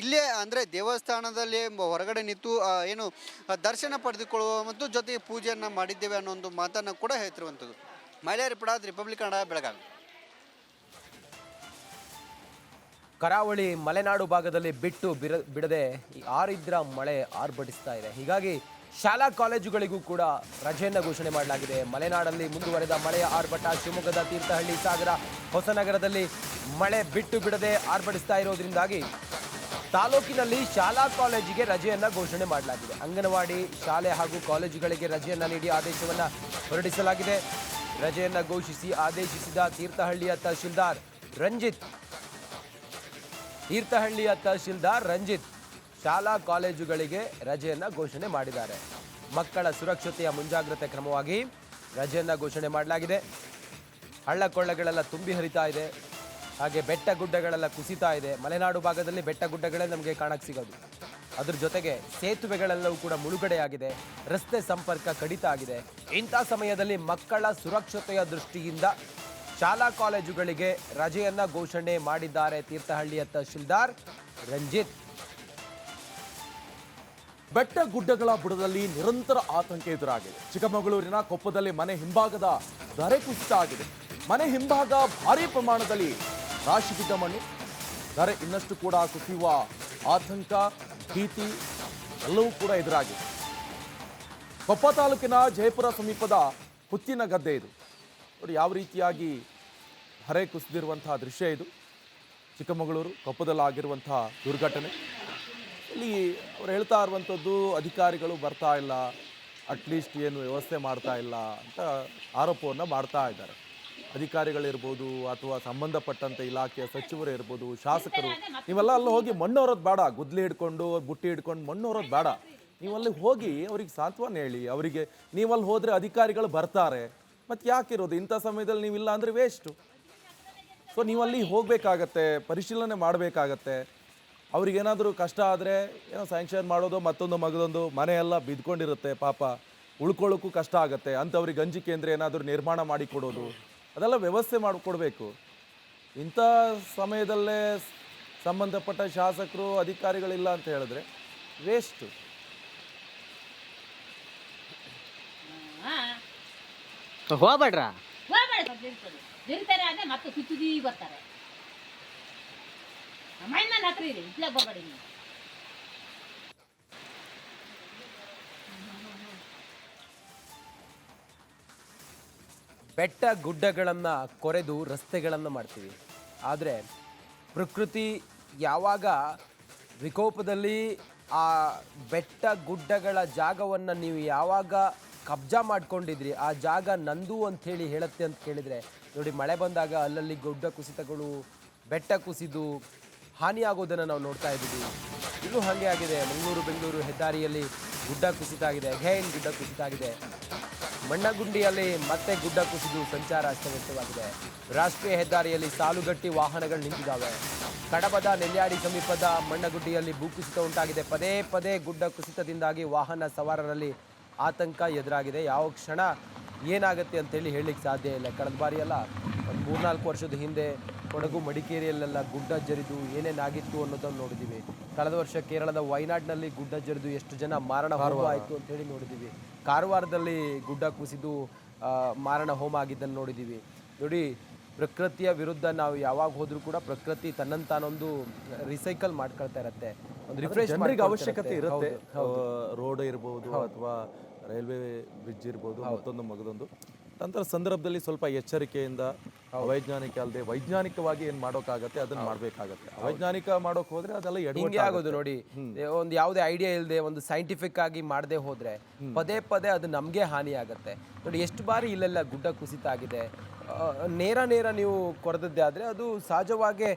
ಇಲ್ಲೇ ಅಂದರೆ ದೇವಸ್ಥಾನದಲ್ಲಿ ಹೊರಗಡೆ ನಿಂತು ಏನು ದರ್ಶನ ಪಡೆದುಕೊಳ್ಳುವ ಮತ್ತು ಜೊತೆಗೆ ಪೂಜೆಯನ್ನು ಮಾಡಿದ್ದೇವೆ ಅನ್ನೋ ಒಂದು ಮಾತನ್ನು ಕೂಡ ಹೇಳ್ತಿರುವಂಥದ್ದು. ಮಹಿಳೆಯ ರಿಪೋರ್ಟ್, ರಿಪಬ್ಲಿಕ್ ಕನ್ನಡ, ಬೆಳಗಾವಿ. ಕರಾವಳಿ ಮಲೆನಾಡು ಭಾಗದಲ್ಲಿ ಬಿಟ್ಟು ಬಿಡದೆ ಆರಿದ್ರ ಮಳೆ ಆರ್ಭಟಿಸ್ತಾ ಇದೆ. ಹೀಗಾಗಿ ಶಾಲಾ ಕಾಲೇಜುಗಳಿಗೂ ಕೂಡ ರಜೆಯನ್ನು ಘೋಷಣೆ ಮಾಡಲಾಗಿದೆ. ಮಲೆನಾಡಲ್ಲಿ ಮುಂದುವರೆದ ಮಳೆಯ ಆರ್ಭಟ ಶಿವಮೊಗ್ಗದ ತೀರ್ಥಹಳ್ಳಿ, ಸಾಗರ, ಹೊಸನಗರದಲ್ಲಿ ಮಳೆ ಬಿಟ್ಟು ಬಿಡದೆ ಆರ್ಭಟಿಸ್ತಾ ಇರೋದ್ರಿಂದಾಗಿ ತಾಲೂಕಿನಲ್ಲಿ ಶಾಲಾ ಕಾಲೇಜಿಗೆ ರಜೆಯನ್ನು ಘೋಷಣೆ ಮಾಡಲಾಗಿದೆ. ಅಂಗನವಾಡಿ ಶಾಲೆ ಹಾಗೂ ಕಾಲೇಜುಗಳಿಗೆ ರಜೆಯನ್ನು ನೀಡಿ ಆದೇಶವನ್ನು ಹೊರಡಿಸಲಾಗಿದೆ. ರಜೆಯನ್ನು ಘೋಷಿಸಿ ಆದೇಶಿಸಿದ ತೀರ್ಥಹಳ್ಳಿಯ ತಹಶೀಲ್ದಾರ್ ರಂಜಿತ್ ಶಾಲಾ ಕಾಲೇಜುಗಳಿಗೆ ರಜೆಯನ್ನು ಘೋಷಣೆ ಮಾಡಿದ್ದಾರೆ. ಮಕ್ಕಳ ಸುರಕ್ಷತೆಯ ಮುಂಜಾಗ್ರತೆ ಕ್ರಮವಾಗಿ ರಜೆಯನ್ನು ಘೋಷಣೆ ಮಾಡಲಾಗಿದೆ. ಹಳ್ಳ ಕೊಳ್ಳಗಳೆಲ್ಲ ತುಂಬಿ ಹರಿತಾ ಇದೆ. ಹಾಗೆ ಬೆಟ್ಟ ಗುಡ್ಡಗಳೆಲ್ಲ ಕುಸಿತಾ ಇದೆ. ಮಲೆನಾಡು ಭಾಗದಲ್ಲಿ ಬೆಟ್ಟ ಗುಡ್ಡಗಳೇ ನಮಗೆ ಕಾಣಕ್ಕೆ ಸಿಗೋದು. ಅದ್ರ ಜೊತೆಗೆ ಸೇತುವೆಗಳೆಲ್ಲವೂ ಕೂಡ ಮುಳುಗಡೆಯಾಗಿದೆ. ರಸ್ತೆ ಸಂಪರ್ಕ ಕಡಿತ ಆಗಿದೆ. ಇಂಥ ಸಮಯದಲ್ಲಿ ಮಕ್ಕಳ ಸುರಕ್ಷತೆಯ ದೃಷ್ಟಿಯಿಂದ ಶಾಲಾ ಕಾಲೇಜುಗಳಿಗೆ ರಜೆಯನ್ನು ಘೋಷಣೆ ಮಾಡಿದ್ದಾರೆ ತೀರ್ಥಹಳ್ಳಿಯ ತಹಶೀಲ್ದಾರ್ ರಂಜಿತ್. ಬೆಟ್ಟ ಗುಡ್ಡಗಳ ಬುಡದಲ್ಲಿ ನಿರಂತರ ಆತಂಕ ಎದುರಾಗಿದೆ. ಚಿಕ್ಕಮಗಳೂರಿನ ಕೊಪ್ಪದಲ್ಲಿ ಮನೆ ಹಿಂಭಾಗದ ಧರೆ ಕುಸಿತ ಆಗಿದೆ. ಮನೆ ಹಿಂಭಾಗ ಭಾರೀ ಪ್ರಮಾಣದಲ್ಲಿ ರಾಶಿ ಬಿದ್ದ ಮಣ್ಣು, ಧರೆ ಇನ್ನಷ್ಟು ಕೂಡ ಕುಸಿಯುವ ಆತಂಕ, ಭೀತಿ ಎಲ್ಲವೂ ಕೂಡ ಎದುರಾಗಿದೆ. ಕೊಪ್ಪ ತಾಲೂಕಿನ ಜಯಪುರ ಸಮೀಪದ ಹುತ್ತಿನ ಗದ್ದೆ ಇದು. ನೋಡಿ ಯಾವ ರೀತಿಯಾಗಿ ಧರೆ ಕುಸಿದಿರುವಂತಹ ದೃಶ್ಯ ಇದು. ಚಿಕ್ಕಮಗಳೂರು ಕೊಪ್ಪದಲ್ಲಾಗಿರುವಂತಹ ದುರ್ಘಟನೆ. ಇಲ್ಲಿ ಅವ್ರು ಹೇಳ್ತಾ ಇರುವಂಥದ್ದು ಅಧಿಕಾರಿಗಳು ಬರ್ತಾ ಇಲ್ಲ, ಅಟ್ಲೀಸ್ಟ್ ಏನು ವ್ಯವಸ್ಥೆ ಮಾಡ್ತಾ ಇಲ್ಲ ಅಂತ ಆರೋಪವನ್ನು ಮಾಡ್ತಾ ಇದ್ದಾರೆ. ಅಧಿಕಾರಿಗಳಿರ್ಬೋದು ಅಥವಾ ಸಂಬಂಧಪಟ್ಟಂಥ ಇಲಾಖೆಯ ಸಚಿವರು ಇರ್ಬೋದು, ಶಾಸಕರು, ನೀವೆಲ್ಲ ಅಲ್ಲಿ ಹೋಗಿ ಮಣ್ಣು ಹೊರೋದು ಬೇಡ. ಗುದ್ಲಿ ಹಿಡ್ಕೊಂಡು ಬುಟ್ಟಿ ಹಿಡ್ಕೊಂಡು ಮಣ್ಣು ಹೊರೋದು ಬೇಡ. ನೀವಲ್ಲಿ ಹೋಗಿ ಅವ್ರಿಗೆ ಸಾಂತ್ವನ ಹೇಳಿ. ಅವರಿಗೆ ನೀವಲ್ಲಿ ಹೋದರೆ ಅಧಿಕಾರಿಗಳು ಬರ್ತಾರೆ. ಮತ್ತು ಯಾಕಿರೋದು ಇಂಥ ಸಮಯದಲ್ಲಿ ನೀವಿಲ್ಲ ಅಂದರೆ ವೇಸ್ಟು. ಸೊ ನೀವಲ್ಲಿ ಹೋಗಬೇಕಾಗತ್ತೆ, ಪರಿಶೀಲನೆ ಮಾಡಬೇಕಾಗತ್ತೆ. ಅವ್ರಿಗೇನಾದರೂ ಕಷ್ಟ ಆದರೆ ಏನೋ ಸ್ಯಾಂಕ್ಷನ್ ಮಾಡೋದು, ಮತ್ತೊಂದು ಮಗದೊಂದು, ಮನೆಯೆಲ್ಲ ಬಿದ್ಕೊಂಡಿರುತ್ತೆ, ಪಾಪ ಉಳ್ಕೊಳ್ಳೋಕ್ಕೂ ಕಷ್ಟ ಆಗುತ್ತೆ. ಅಂಥವ್ರಿಗೆ ಗಂಜಿ ಕೇಂದ್ರ ಏನಾದರೂ ನಿರ್ಮಾಣ ಮಾಡಿ ಕೊಡೋದು, ಅದೆಲ್ಲ ವ್ಯವಸ್ಥೆ ಮಾಡಿಕೊಡ್ಬೇಕು. ಇಂಥ ಸಮಯದಲ್ಲೇ ಸಂಬಂಧಪಟ್ಟ ಶಾಸಕರು ಅಧಿಕಾರಿಗಳಿಲ್ಲ ಅಂತ ಹೇಳಿದ್ರೆ ವೇಸ್ಟು. ಹೋಗ್ಬೇಡ್ರ ಜಿರ್ತಾರೆ ಅಂದ್ರೆ ಮತ್ತೆ ಸುತ್ತಿದಿ ಬರ್ತಾರೆ. ಮೈನ ಹತ್ರ ಇದೆ ಇಟ್ಲಾಗ ಬರ್ಬೇಡಿ ನೀವು. ಬೆಟ್ಟ ಗುಡ್ಡಗಳನ್ನು ಕೊರೆದು ರಸ್ತೆಗಳನ್ನು ಮಾಡ್ತೀವಿ. ಆದರೆ ಪ್ರಕೃತಿ ಯಾವಾಗ ವಿಕೋಪದಲ್ಲಿ ಆ ಬೆಟ್ಟ ಗುಡ್ಡಗಳ ಜಾಗವನ್ನು ನೀವು ಯಾವಾಗ ಕಬ್ಜಾ ಮಾಡ್ಕೊಂಡಿದ್ರಿ, ಆ ಜಾಗ ನಂದು ಅಂಥೇಳಿ ಹೇಳುತ್ತೆ ಅಂತ ಕೇಳಿದರೆ ನೋಡಿ, ಮಳೆ ಬಂದಾಗ ಅಲ್ಲಲ್ಲಿ ಗುಡ್ಡ ಕುಸಿತಗಳು, ಬೆಟ್ಟ ಕುಸಿದು ಹಾನಿಯಾಗೋದನ್ನು ನಾವು ನೋಡ್ತಾ ಇದ್ದೀವಿ. ಇದು ಹಾಗೆ ಆಗಿದೆ. ಮಂಗಳೂರು ಬೆಂಗಳೂರು ಹೆದ್ದಾರಿಯಲ್ಲಿ ಗುಡ್ಡ ಕುಸಿತ ಆಗಿದೆ. ಘೈನ್ ಗುಡ್ಡ ಕುಸಿತ ಆಗಿದೆ. ಮಣ್ಣಗುಂಡಿಯಲ್ಲಿ ಮತ್ತೆ ಗುಡ್ಡ ಕುಸಿದು ಸಂಚಾರ ಅಸ್ತವ್ಯಸ್ತವಾಗಿದೆ. ರಾಷ್ಟ್ರೀಯ ಹೆದ್ದಾರಿಯಲ್ಲಿ ಸಾಲುಗಟ್ಟಿ ವಾಹನಗಳು ನಿಂತಿದ್ದಾವೆ. ಕಡಬದ ನೆಲ್ಯಾಡಿ ಸಮೀಪದ ಮಣ್ಣಗುಂಡಿಯಲ್ಲಿ ಭೂಕುಸಿತ ಉಂಟಾಗಿದೆ. ಪದೇ ಪದೇ ಗುಡ್ಡ ಕುಸಿತದಿಂದಾಗಿ ವಾಹನ ಸವಾರರಲ್ಲಿ ಆತಂಕ ಎದುರಾಗಿದೆ. ಯಾವ ಕ್ಷಣ ಏನಾಗುತ್ತೆ ಅಂತೇಳಿ ಹೇಳಲಿಕ್ಕೆ ಸಾಧ್ಯ ಇಲ್ಲ. ಕಳೆದ ಬಾರಿಯೆಲ್ಲ ಒಂದು 3-4 ವರ್ಷದ ಹಿಂದೆ ಕೊಡಗು ಮಡಿಕೇರಿಯಲ್ಲೆಲ್ಲ ಗುಡ್ಡ ಜರಿದು ಏನೇನಾಗಿತ್ತು ಅನ್ನೋದನ್ನು ನೋಡಿದ್ದೀವಿ. ಕಳೆದ ವರ್ಷ ಕೇರಳದ ವಯನಾಡ್ನಲ್ಲಿ ಗುಡ್ಡ ಜರಿದು ಎಷ್ಟು ಜನ ಮಾರಣ ಹೋಮ ಆಯಿತು ಅಂತೇಳಿ ನೋಡಿದ್ದೀವಿ. ಕಾರವಾರದಲ್ಲಿ ಗುಡ್ಡ ಕುಸಿದು ಮಾರಣ ಹೋಮ ಆಗಿದ್ದನ್ನು ನೋಡಿದ್ದೀವಿ. ನೋಡಿ, ಪ್ರಕೃತಿಯ ವಿರುದ್ಧ ನಾವು ಯಾವಾಗ ಹೋದರೂ ಕೂಡ ಪ್ರಕೃತಿ ತನ್ನಂತಾನೊಂದು ರಿಸೈಕಲ್ ಮಾಡ್ಕೊಳ್ತಾ ಇರುತ್ತೆ. ಒಂದು ರಿಫ್ರೆಶ್ ಜನರಿಗೆ ಅವಶ್ಯಕತೆ ಇರುತ್ತೆ. ರೋಡ್ ಇರ್ಬೋದು ಅಥವಾ ರೈಲ್ವೆ ಬ್ರಿಡ್ಜ್ ಇರ್ಬೋದು, ಮತ್ತೊಂದು ಮಗದೊಂದು ಅಂತರ ಸಂದರ್ಭದಲ್ಲಿ ಸ್ವಲ್ಪ ಎಚ್ಚರಿಕೆಯಿಂದ ಅವೈಜ್ಞಾನಿಕ ಅಲ್ಲದೆ ವೈಜ್ಞಾನಿಕವಾಗಿ ಏನ್ ಮಾಡೋಕ್ಕಾಗತ್ತೆ ಅದನ್ನ ಮಾಡ್ಬೇಕಾಗತ್ತೆ. ಅವೈಜ್ಞಾನಿಕ ಮಾಡೋಕ್ ಹೋದ್ರೆ ಅದೆಲ್ಲ ಹಿಂಗೆ ಆಗೋದು ನೋಡಿ. ಒಂದು ಯಾವುದೇ ಐಡಿಯಾ ಇಲ್ಲದೆ ಒಂದು ಸೈಂಟಿಫಿಕ್ ಆಗಿ ಮಾಡದೆ ಹೋದ್ರೆ ಪದೇ ಪದೇ ಅದು ನಮಗೆ ಹಾನಿ ಆಗುತ್ತೆ. ನೋಡಿ ಎಷ್ಟು ಬಾರಿ ಇಲ್ಲೆಲ್ಲ ಗುಡ್ಡ ಕುಸಿತ ಆಗಿದೆ. ನೇರ ನೀವು ಕೊರೆದದ್ದೇ ಆದರೆ ಅದು ಸಹಜವಾಗಿ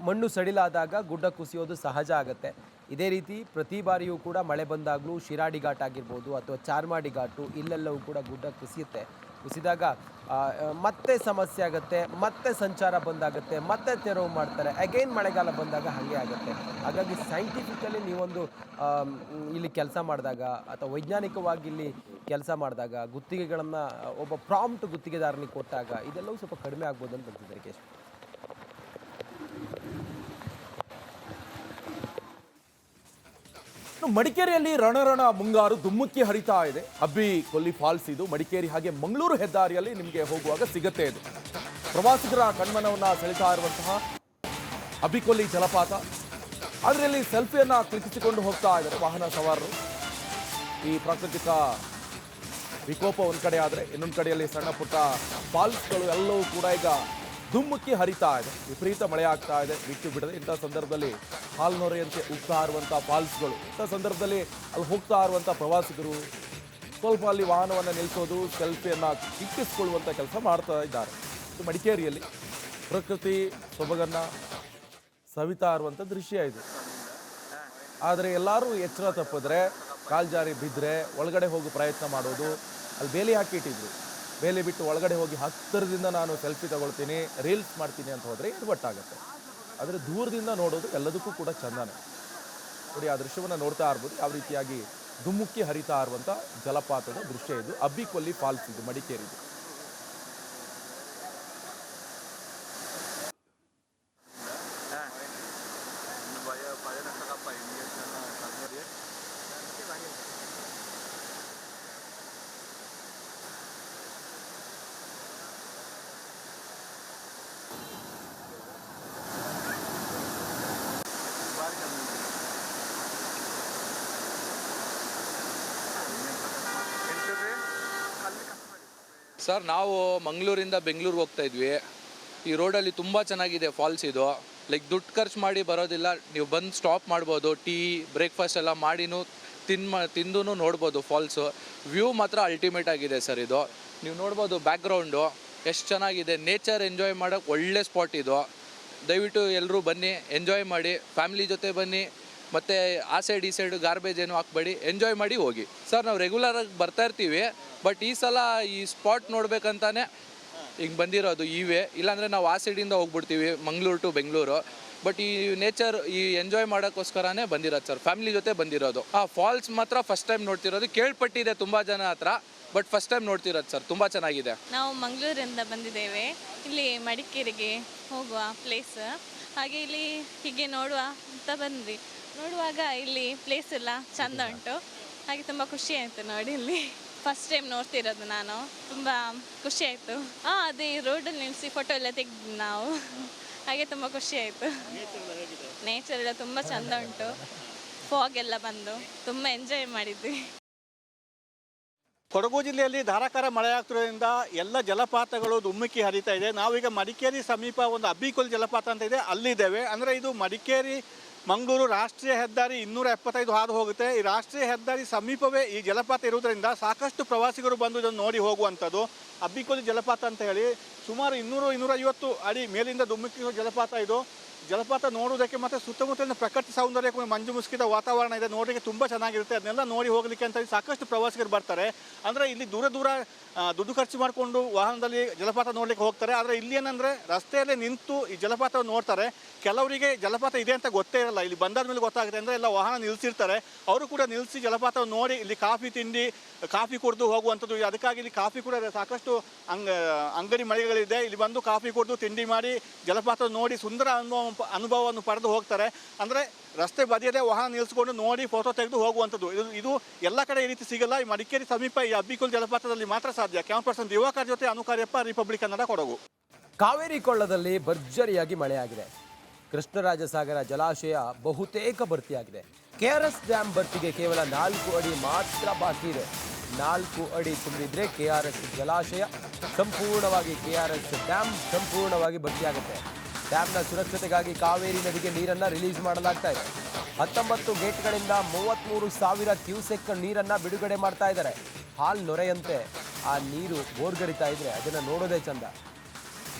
ಮಣ್ಣು ಸಡಿಲಾದಾಗ ಗುಡ್ಡ ಕುಸಿಯೋದು ಸಹಜ ಆಗುತ್ತೆ. ಇದೇ ರೀತಿ ಪ್ರತಿ ಬಾರಿಯೂ ಕೂಡ ಮಳೆ ಬಂದಾಗಲೂ ಶಿರಾಡಿ ಘಾಟ್ ಆಗಿರ್ಬೋದು ಅಥವಾ ಚಾರ್ಮಾಡಿ ಘಾಟು ಇಲ್ಲೆಲ್ಲವೂ ಕೂಡ ಗುಡ್ಡ ಕುಸಿದಾಗ ಮತ್ತೆ ಸಮಸ್ಯೆ ಆಗುತ್ತೆ, ಮತ್ತೆ ಸಂಚಾರ ಬಂದಾಗುತ್ತೆ, ಮತ್ತೆ ತೆರವು ಮಾಡ್ತಾರೆ. ಅಗೈನ್ ಮಳೆಗಾಲ ಬಂದಾಗ ಹಾಗೆ ಆಗುತ್ತೆ. ಹಾಗಾಗಿ ಸೈಂಟಿಫಿಕಲಿ ನೀವೊಂದು ಇಲ್ಲಿ ಕೆಲಸ ಮಾಡಿದಾಗ ಅಥವಾ ವೈಜ್ಞಾನಿಕವಾಗಿ ಇಲ್ಲಿ ಕೆಲಸ ಮಾಡಿದಾಗ ಗುತ್ತಿಗೆಗಳನ್ನು ಒಬ್ಬ ಪ್ರಾಂಪ್ಟ್ ಗುತ್ತಿಗೆದಾರನಿಗೆ ಕೊಟ್ಟಾಗ ಇದೆಲ್ಲವೂ ಸ್ವಲ್ಪ ಕಡಿಮೆ ಆಗ್ಬೋದು ಅಂತ ಅಂತಿದ್ದಾರೆ ಕೇಶವ್. ಮಡಿಕೇರಿಯಲ್ಲಿ ರಣರಣ ಮುಂಗಾರು ಧುಮ್ಮುಕ್ಕಿ ಹರಿತಾ ಇದೆ. ಅಬ್ಬಿ ಕೊಲ್ಲಿ ಫಾಲ್ಸ್ ಇದು ಮಡಿಕೇರಿ ಹಾಗೆ ಮಂಗಳೂರು ಹೆದ್ದಾರಿಯಲ್ಲಿ ನಿಮಗೆ ಹೋಗುವಾಗ ಸಿಗುತ್ತೆ. ಇದು ಪ್ರವಾಸಿಗರ ಕಣ್ಮನವನ್ನ ಸೆಳೆತಾ ಇರುವಂತಹ ಅಬ್ಬಿಕೊಲ್ಲಿ ಜಲಪಾತ. ಅದರಲ್ಲಿ ಸೆಲ್ಫಿಯನ್ನ ಕ್ಲಿಕ್ಕಿಸಿಕೊಂಡು ಹೋಗ್ತಾ ಇದ್ದಾರೆ ವಾಹನ ಸವಾರರು. ಈ ಪ್ರಾಕೃತಿಕ ವಿಕೋಪ ಒಂದ್ ಕಡೆ ಆದರೆ ಇನ್ನೊಂದು ಕಡೆಯಲ್ಲಿ ಸಣ್ಣ ಪುಟ್ಟ ಫಾಲ್ಸ್ಗಳು ಎಲ್ಲವೂ ಕೂಡ ಈಗ ಧುಮ್ಮುಕ್ಕಿ ಹರಿತಾ ಇದೆ. ವಿಪರೀತ ಮಳೆ ಆಗ್ತಾ ಇದೆ, ಬಿಟ್ಟು ಬಿಡದೆ. ಇಂಥ ಸಂದರ್ಭದಲ್ಲಿ ಹಾಲ್ನೊರೆಯಂತೆ ಉಗ್ತಾ ಇರುವಂಥ ಫಾಲ್ಸ್ಗಳು, ಇಂಥ ಸಂದರ್ಭದಲ್ಲಿ ಅಲ್ಲಿ ಹೋಗ್ತಾ ಇರುವಂಥ ಪ್ರವಾಸಿಗರು ಸ್ವಲ್ಪ ಅಲ್ಲಿ ವಾಹನವನ್ನು ನಿಲ್ಲಿಸೋದು, ಸೆಲ್ಫಿಯನ್ನು ಕ್ಲಿಕ್ಕಿಸ್ಕೊಳ್ಳುವಂಥ ಕೆಲಸ ಮಾಡ್ತಾ ಇದ್ದಾರೆ. ಇದು ಮಡಿಕೇರಿಯಲ್ಲಿ ಪ್ರಕೃತಿ ಸೊಬಗನ್ನು ಸವಿತಾ ಇರುವಂಥ ದೃಶ್ಯ ಇದು. ಆದರೆ ಎಲ್ಲರೂ ಎಚ್ಚರ ತಪ್ಪಿದ್ರೆ, ಕಾಲ್ಜಾರಿ ಬಿದ್ದರೆ ಒಳಗಡೆ ಹೋಗೋ ಪ್ರಯತ್ನ ಮಾಡೋದು. ಅಲ್ಲಿ ಬೇಲಿ ಹಾಕಿಟ್ಟಿದ್ರು, ಬೇಲಿ ಬಿಟ್ಟು ಒಳಗಡೆ ಹೋಗಿ ಹತ್ತಿರದಿಂದ ನಾನು ಸೆಲ್ಫಿ ತಗೊಳ್ತೀನಿ, ರೀಲ್ಸ್ ಮಾಡ್ತೀನಿ ಅಂತ ಹೋದರೆ ಎಡವಟ್ಟಾಗತ್ತೆ. ಆದರೆ ದೂರದಿಂದ ನೋಡೋದು ಎಲ್ಲದಕ್ಕೂ ಕೂಡ ಚಂದನೆ. ನೋಡಿ ಆ ದೃಶ್ಯವನ್ನು ನೋಡ್ತಾ ಇರ್ಬೋದು, ಯಾವ ರೀತಿಯಾಗಿ ಧುಮ್ಮುಕ್ಕಿ ಹರಿತಾ ಇರುವಂಥ ಜಲಪಾತದ ದೃಶ್ಯ ಇದು. ಅಬ್ಬಿಕೊಲ್ಲಿ ಫಾಲ್ಸ್ ಇದು ಮಡಿಕೇರಿದು. ಸರ್, ನಾವು ಮಂಗಳೂರಿಂದ ಬೆಂಗಳೂರಿಗೆ ಹೋಗ್ತಾ ಇದ್ವಿ. ಈ ರೋಡಲ್ಲಿ ತುಂಬ ಚೆನ್ನಾಗಿದೆ ಫಾಲ್ಸ್ ಇದು. ಲೈಕ್ ದುಡ್ಡು ಖರ್ಚು ಮಾಡಿ ಬರೋದಿಲ್ಲ, ನೀವು ಬಂದು ಸ್ಟಾಪ್ ಮಾಡ್ಬೋದು, ಟೀ ಬ್ರೇಕ್ಫಾಸ್ಟ್ ಎಲ್ಲ ಮಾಡಿನೂ ತಿಂದು ನೋಡ್ಬೋದು ಫಾಲ್ಸು. ವ್ಯೂ ಮಾತ್ರ ಅಲ್ಟಿಮೇಟ್ ಆಗಿದೆ ಸರ್. ಇದು ನೀವು ನೋಡ್ಬೋದು, ಬ್ಯಾಕ್ಗ್ರೌಂಡು ಎಷ್ಟು ಚೆನ್ನಾಗಿದೆ. ನೇಚರ್ ಎಂಜಾಯ್ ಮಾಡೋಕ್ಕೆ ಒಳ್ಳೆ ಸ್ಪಾಟ್ ಇದು. ದಯವಿಟ್ಟು ಎಲ್ಲರೂ ಬನ್ನಿ, ಎಂಜಾಯ್ ಮಾಡಿ, ಫ್ಯಾಮಿಲಿ ಜೊತೆ ಬನ್ನಿ. ಮತ್ತು ಆ ಸೈಡ್ ಈ ಸೈಡು ಗಾರ್ಬೇಜ್ ಏನು ಹಾಕ್ಬೇಡಿ, ಎಂಜಾಯ್ ಮಾಡಿ ಹೋಗಿ. ಸರ್, ನಾವು ರೆಗ್ಯುಲರಾಗಿ ಬರ್ತಾ ಇರ್ತೀವಿ, ಬಟ್ ಈ ಸಲ ಈ ಸ್ಪಾಟ್ ನೋಡ್ಬೇಕಂತಾನೆ ಹಿಂಗೆ ಬಂದಿರೋದು ಇವೆ. ಇಲ್ಲಾಂದರೆ ನಾವು ಆ ಸೈಡಿಂದ ಹೋಗ್ಬಿಡ್ತೀವಿ ಮಂಗಳೂರು ಟು ಬೆಂಗಳೂರು. ಬಟ್ ಈ ನೇಚರ್ ಈ ಎಂಜಾಯ್ ಮಾಡೋಕ್ಕೋಸ್ಕರನೇ ಬಂದಿರೋದು ಸರ್, ಫ್ಯಾಮಿಲಿ ಜೊತೆ ಬಂದಿರೋದು. ಫಾಲ್ಸ್ ಮಾತ್ರ ಫಸ್ಟ್ ಟೈಮ್ ನೋಡ್ತಿರೋದು. ಕೇಳ್ಪಟ್ಟಿದೆ ತುಂಬ ಜನ ಹತ್ರ, ಬಟ್ ಫಸ್ಟ್ ಟೈಮ್ ನೋಡ್ತಿರೋದು ಸರ್. ತುಂಬ ಚೆನ್ನಾಗಿದೆ. ನಾವು ಮಂಗಳೂರಿಂದ ಬಂದಿದ್ದೇವೆ, ಇಲ್ಲಿ ಮಡಿಕೇರಿಗೆ ಹೋಗುವ ಪ್ಲೇಸ್. ಹಾಗೆ ಇಲ್ಲಿ ಹೀಗೆ ನೋಡುವ ಅಂತ ಬಂದ್ವಿ. ನೋಡುವಾಗ ಇಲ್ಲಿ ಪ್ಲೇಸ್ ಎಲ್ಲ ಚಂದ ಉಂಟು, ಹಾಗೆ ತುಂಬ ಖುಷಿ ಆಯಿತು ನೋಡಿ. ಇಲ್ಲಿ ಫಸ್ಟ್ ಟೈಮ್ ನೋಡ್ತಿರೋದು ನಾನು, ತುಂಬ ಖುಷಿ ಆಯಿತು. ಅದೇ ರೋಡಲ್ಲಿ ನಿಲ್ಲಿಸಿ ಫೋಟೋ ಎಲ್ಲ ತೆಗೆದು ನಾವು, ಹಾಗೆ ತುಂಬ ಖುಷಿ ಆಯಿತು. ನೇಚರ್ ಎಲ್ಲ ತುಂಬ ಚಂದ ಉಂಟು, ಫಾಗ್ ಎಲ್ಲ ಬಂದು ತುಂಬ ಎಂಜಾಯ್ ಮಾಡಿದ್ವಿ. ಕೊಡಗು ಜಿಲ್ಲೆಯಲ್ಲಿ ಧಾರಾಕಾರ ಮಳೆಯಾಗ್ತಿರೋದ್ರಿಂದ ಎಲ್ಲ ಜಲಪಾತಗಳು ಧುಮ್ಮುಕ್ಕಿ ಹರಿತಾ ಇದೆ. ನಾವೀಗ ಮಡಿಕೇರಿ ಸಮೀಪ ಒಂದು ಅಬ್ಬಿಕೊಲ್ಲಿ ಜಲಪಾತ ಅಂತ ಇದೆ, ಅಲ್ಲಿದ್ದೇವೆ. ಅಂದರೆ ಇದು ಮಡಿಕೇರಿ ಮಂಗಳೂರು ರಾಷ್ಟ್ರೀಯ ಹೆದ್ದಾರಿ 275 ಹಾದು ಹೋಗುತ್ತೆ. ಈ ರಾಷ್ಟ್ರೀಯ ಹೆದ್ದಾರಿ ಸಮೀಪವೇ ಈ ಜಲಪಾತ ಇರುವುದರಿಂದ ಸಾಕಷ್ಟು ಪ್ರವಾಸಿಗರು ಬಂದು ಇದನ್ನು ನೋಡಿ ಹೋಗುವಂಥದ್ದು. ಅಬ್ಬಿಕೊಲ್ಲಿ ಜಲಪಾತ ಅಂತ ಹೇಳಿ ಸುಮಾರು 200-250 ಅಡಿ ಮೇಲಿಂದ ಧುಮ್ಮುಕ್ಕಿ ಜಲಪಾತ ಇದು. ಜಲಪಾತ ನೋಡುವುದಕ್ಕೆ ಮತ್ತು ಸುತ್ತಮುತ್ತಲಿನ ಪ್ರಕೃತಿ ಸೌಂದರ್ಯಕ್ಕೆ ಮಂಜು ಮುಸುಕಿದ ವಾತಾವರಣ ಇದೆ, ನೋಡಲಿಕ್ಕೆ ತುಂಬ ಚೆನ್ನಾಗಿರುತ್ತೆ. ಅದನ್ನೆಲ್ಲ ನೋಡಿ ಹೋಗಲಿಕ್ಕೆ ಅಂತ ಸಾಕಷ್ಟು ಪ್ರವಾಸಿಗರು ಬರ್ತಾರೆ. ಅಂದರೆ ಇಲ್ಲಿ ದೂರ ದುಡ್ಡು ಖರ್ಚು ಮಾಡಿಕೊಂಡು ವಾಹನದಲ್ಲಿ ಜಲಪಾತ ನೋಡಲಿಕ್ಕೆ ಹೋಗ್ತಾರೆ. ಆದರೆ ಇಲ್ಲಿ ಏನಂದರೆ ರಸ್ತೆಯಲ್ಲೇ ನಿಂತು ಈ ಜಲಪಾತವನ್ನು ನೋಡ್ತಾರೆ. ಕೆಲವರಿಗೆ ಜಲಪಾತ ಇದೆ ಅಂತ ಗೊತ್ತೇ ಇರಲ್ಲ, ಇಲ್ಲಿ ಬಂದಾದ ಮೇಲೆ ಗೊತ್ತಾಗುತ್ತೆ. ಅಂದರೆ ಎಲ್ಲ ವಾಹನ ನಿಲ್ಲಿಸಿರ್ತಾರೆ, ಅವರು ಕೂಡ ನಿಲ್ಲಿಸಿ ಜಲಪಾತವನ್ನು ನೋಡಿ ಇಲ್ಲಿ ಕಾಫಿ ಕುಡಿದು ಹೋಗುವಂಥದ್ದು. ಅದಕ್ಕಾಗಿ ಇಲ್ಲಿ ಕಾಫಿ ಕೂಡ ಸಾಕಷ್ಟು ಅಂಗಡಿ ಮಳಿಗೆಗಳಿದೆ. ಇಲ್ಲಿ ಬಂದು ಕಾಫಿ ಕುಡಿದು ತಿಂಡಿ ಮಾಡಿ ಜಲಪಾತ ನೋಡಿ ಸುಂದರ ಅನುಭವವನ್ನು ಪಡೆದು ಹೋಗ್ತಾರೆ. ಅಂದರೆ ರಸ್ತೆ ಬದಿಯದೇ ವಾಹನ ನಿಲ್ಲಿಸ್ಕೊಂಡು ನೋಡಿ ಫೋಟೋ ತೆಗೆದು ಹೋಗುವಂಥದ್ದು. ಇದು ಎಲ್ಲ ಕಡೆ ಈ ರೀತಿ ಸಿಗಲ್ಲ. ಈ ಮಡಿಕೇರಿ ಸಮೀಪ ಈ ಅಬ್ಬಿಕೊಲ್ಲಿ ಜಲಪಾತದಲ್ಲಿ ಮಾತ್ರ ಸಾಧ್ಯ. ಕ್ಯಾಮರಾ ಪರ್ಸನ್ ದಿವಾಕರ್ ಜೊತೆ ಅನುಕಾರ್ಯಪ್ಪ, ರಿಪಬ್ಲಿಕ್ ಕನ್ನಡ, ಕೊಡಗು. ಕಾವೇರಿ ಕೊಳ್ಳದಲ್ಲಿ ಭರ್ಜರಿಯಾಗಿ ಮಳೆಯಾಗಿದೆ. ಕೃಷ್ಣರಾಜಸಾಗರ ಜಲಾಶಯ ಬಹುತೇಕ ಭರ್ತಿಯಾಗಿದೆ. KRS ಡ್ಯಾಮ್ ಭರ್ತಿಗೆ ಕೇವಲ 4 ಅಡಿ ಮಾತ್ರ ಬಾಕಿ ಇದೆ. 4 ಅಡಿ ತುಂಬಿದ್ರೆ KRS ಜಲಾಶಯ ಸಂಪೂರ್ಣವಾಗಿ, KRS ಡ್ಯಾಮ್ ಸಂಪೂರ್ಣವಾಗಿ ಭರ್ತಿಯಾಗುತ್ತೆ. ಡ್ಯಾಮ್ನ ಸುರಕ್ಷತೆಗಾಗಿ ಕಾವೇರಿ ನದಿಗೆ ನೀರನ್ನು ರಿಲೀಸ್ ಮಾಡಲಾಗ್ತಾ ಇದೆ. 19 ಗೇಟ್ಗಳಿಂದ 33,000 ಕ್ಯೂಸೆಕ್ ನೀರನ್ನು ಬಿಡುಗಡೆ ಮಾಡ್ತಾ ಇದ್ದಾರೆ. ಹಾಲ್ ನೊರೆಯಂತೆ ಆ ನೀರು ಬೋರ್ಗರಿತಾ ಇದ್ರೆ ಅದನ್ನು ನೋಡೋದೇ ಚಂದ.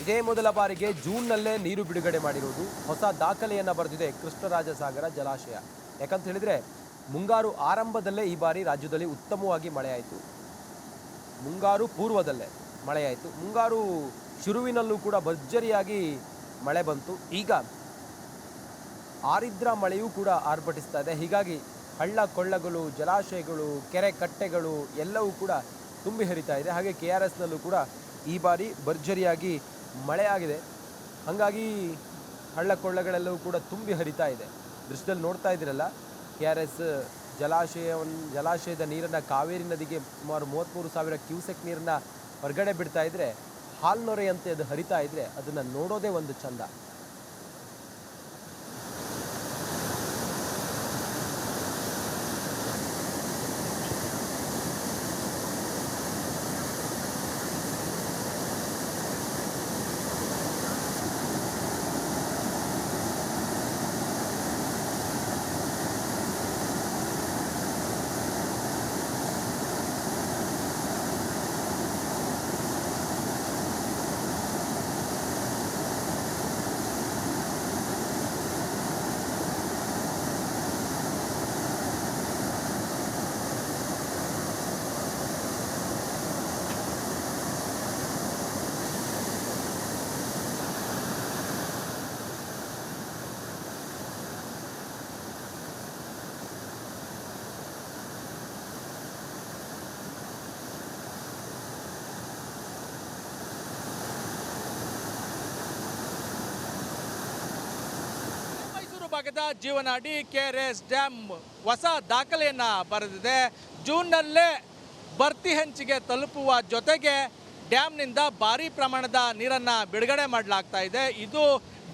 ಇದೇ ಮೊದಲ ಬಾರಿಗೆ ಜೂನ್ನಲ್ಲೇ ನೀರು ಬಿಡುಗಡೆ ಮಾಡಿರುವುದು ಹೊಸ ದಾಖಲೆಯನ್ನು ಬರೆದಿದೆ ಕೃಷ್ಣರಾಜಸಾಗರ ಜಲಾಶಯ. ಯಾಕಂತ ಹೇಳಿದರೆ ಮುಂಗಾರು ಆರಂಭದಲ್ಲೇ ಈ ಬಾರಿ ರಾಜ್ಯದಲ್ಲಿ ಉತ್ತಮವಾಗಿ ಮಳೆಯಾಯಿತು. ಮುಂಗಾರು ಪೂರ್ವದಲ್ಲೇ ಮಳೆಯಾಯಿತು. ಮುಂಗಾರು ಶುರುವಿನಲ್ಲೂ ಕೂಡ ಭರ್ಜರಿಯಾಗಿ ಮಳೆ ಬಂತು. ಈಗ ಆರಿದ್ರ ಮಳೆಯೂ ಕೂಡ ಆರ್ಭಟಿಸ್ತಾ ಇದೆ. ಹೀಗಾಗಿ ಹಳ್ಳ ಕೊಳ್ಳಗಳು, ಜಲಾಶಯಗಳು, ಕೆರೆ ಕಟ್ಟೆಗಳು ಎಲ್ಲವೂ ಕೂಡ ತುಂಬಿ ಹರಿತಾ ಇದೆ. ಹಾಗೆ KRSನಲ್ಲೂ ಕೂಡ ಈ ಬಾರಿ ಭರ್ಜರಿಯಾಗಿ ಮಳೆಯಾಗಿದೆ. ಹಾಗಾಗಿ ಹಳ್ಳ ಕೊಳ್ಳಗಳೆಲ್ಲವೂ ಕೂಡ ತುಂಬಿ ಹರಿತಾ ಇದೆ. ದೃಶ್ಯದಲ್ಲಿ ನೋಡ್ತಾ ಇದ್ದೀರಲ್ಲ, KRS ಜಲಾಶಯದ ನೀರನ್ನು ಕಾವೇರಿ ನದಿಗೆ ಸುಮಾರು 33,000 ಕ್ಯೂಸೆಕ್ ನೀರನ್ನು ಹೊರಗಡೆ ಬಿಡ್ತಾ ಇದ್ರೆ, ಹಾಲ್ನೊರೆಯಂತೆ ಅದು ಹರಿತಾ ಇದ್ರೆ ಅದನ್ನು ನೋಡೋದೇ ಒಂದು ಚಂದ. ಭಾಗದ ಜೀವನಾಡಿ KRS ಡ್ಯಾಮ್ ಹೊಸ ದಾಖಲೆಯನ್ನು ಬರೆದಿದೆ. ಜೂನ್ನಲ್ಲೇ ಭರ್ತಿ ಹಂಚಿಗೆ ತಲುಪುವ ಜೊತೆಗೆ ಡ್ಯಾಮ್ನಿಂದ ಭಾರೀ ಪ್ರಮಾಣದ ನೀರನ್ನು ಬಿಡುಗಡೆ ಮಾಡಲಾಗ್ತಾ ಇದೆ. ಇದು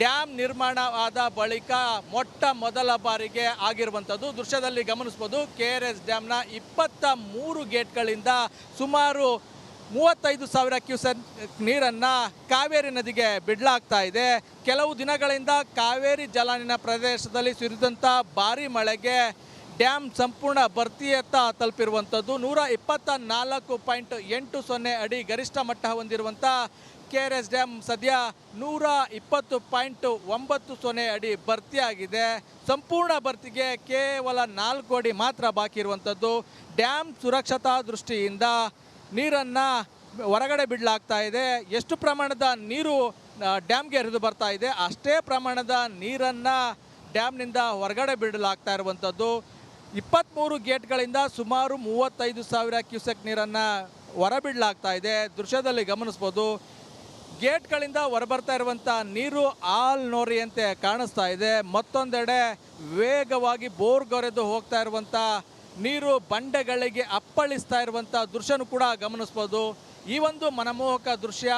ಡ್ಯಾಮ್ ನಿರ್ಮಾಣ ಆದ ಬಳಿಕ ಮೊಟ್ಟ ಮೊದಲ ಬಾರಿಗೆ ಆಗಿರುವಂಥದ್ದು. ದೃಶ್ಯದಲ್ಲಿ ಗಮನಿಸ್ಬೋದು, KRS ಡ್ಯಾಮ್ನ 23 ಗೇಟ್ಗಳಿಂದ ಸುಮಾರು 35,000 ಕ್ಯೂಸೆಕ್ ನೀರನ್ನು ಕಾವೇರಿ ನದಿಗೆ ಬಿಡಲಾಗ್ತಾ ಇದೆ. ಕೆಲವು ದಿನಗಳಿಂದ ಕಾವೇರಿ ಜಲಾನಯನ ಪ್ರದೇಶದಲ್ಲಿ ಸುರಿದಂಥ ಭಾರೀ ಮಳೆಗೆ ಡ್ಯಾಮ್ ಸಂಪೂರ್ಣ ಭರ್ತಿಯತ್ತ ತಲುಪಿರುವಂಥದ್ದು. 124.80 ಅಡಿ ಗರಿಷ್ಠ ಮಟ್ಟ ಹೊಂದಿರುವಂಥ KRS ಡ್ಯಾಮ್ ಸದ್ಯ 120.90 ಅಡಿ ಭರ್ತಿಯಾಗಿದೆ. ಸಂಪೂರ್ಣ ಭರ್ತಿಗೆ ಕೇವಲ 4 ಅಡಿ ಮಾತ್ರ ಬಾಕಿ ಇರುವಂಥದ್ದು. ಡ್ಯಾಮ್ ಸುರಕ್ಷತಾ ದೃಷ್ಟಿಯಿಂದ ನೀರನ್ನು ಹೊರಗಡೆ ಬಿಡಲಾಗ್ತಾ ಇದೆ. ಎಷ್ಟು ಪ್ರಮಾಣದ ನೀರು ಡ್ಯಾಮ್ಗೆ ಹರಿದು ಬರ್ತಾ ಇದೆ, ಅಷ್ಟೇ ಪ್ರಮಾಣದ ನೀರನ್ನು ಡ್ಯಾಮ್ನಿಂದ ಹೊರಗಡೆ ಬಿಡಲಾಗ್ತಾ ಇರುವಂಥದ್ದು. 23 ಗೇಟ್ಗಳಿಂದ ಸುಮಾರು 35,000 ಕ್ಯೂಸೆಕ್ ನೀರನ್ನು ಹೊರಬಿಡಲಾಗ್ತಾ ಇದೆ. ದೃಶ್ಯದಲ್ಲಿ ಗಮನಿಸ್ಬೋದು, ಗೇಟ್ಗಳಿಂದ ಹೊರಬರ್ತಾ ಇರುವಂಥ ನೀರು ಆಲ್ನೋರಿಯಂತೆ ಕಾಣಿಸ್ತಾ ಇದೆ. ಮತ್ತೊಂದೆಡೆ ವೇಗವಾಗಿ ಬೋರ್ಗೊರೆದು ಹೋಗ್ತಾ ಇರುವಂಥ ನೀರು ಬಂಡೆಗಳಿಗೆ ಅಪ್ಪಳಿಸ್ತಾ ಇರುವಂಥ ದೃಶ್ಯನೂ ಕೂಡ ಗಮನಿಸ್ಬೋದು. ಈ ಒಂದು ಮನಮೋಹಕ ದೃಶ್ಯ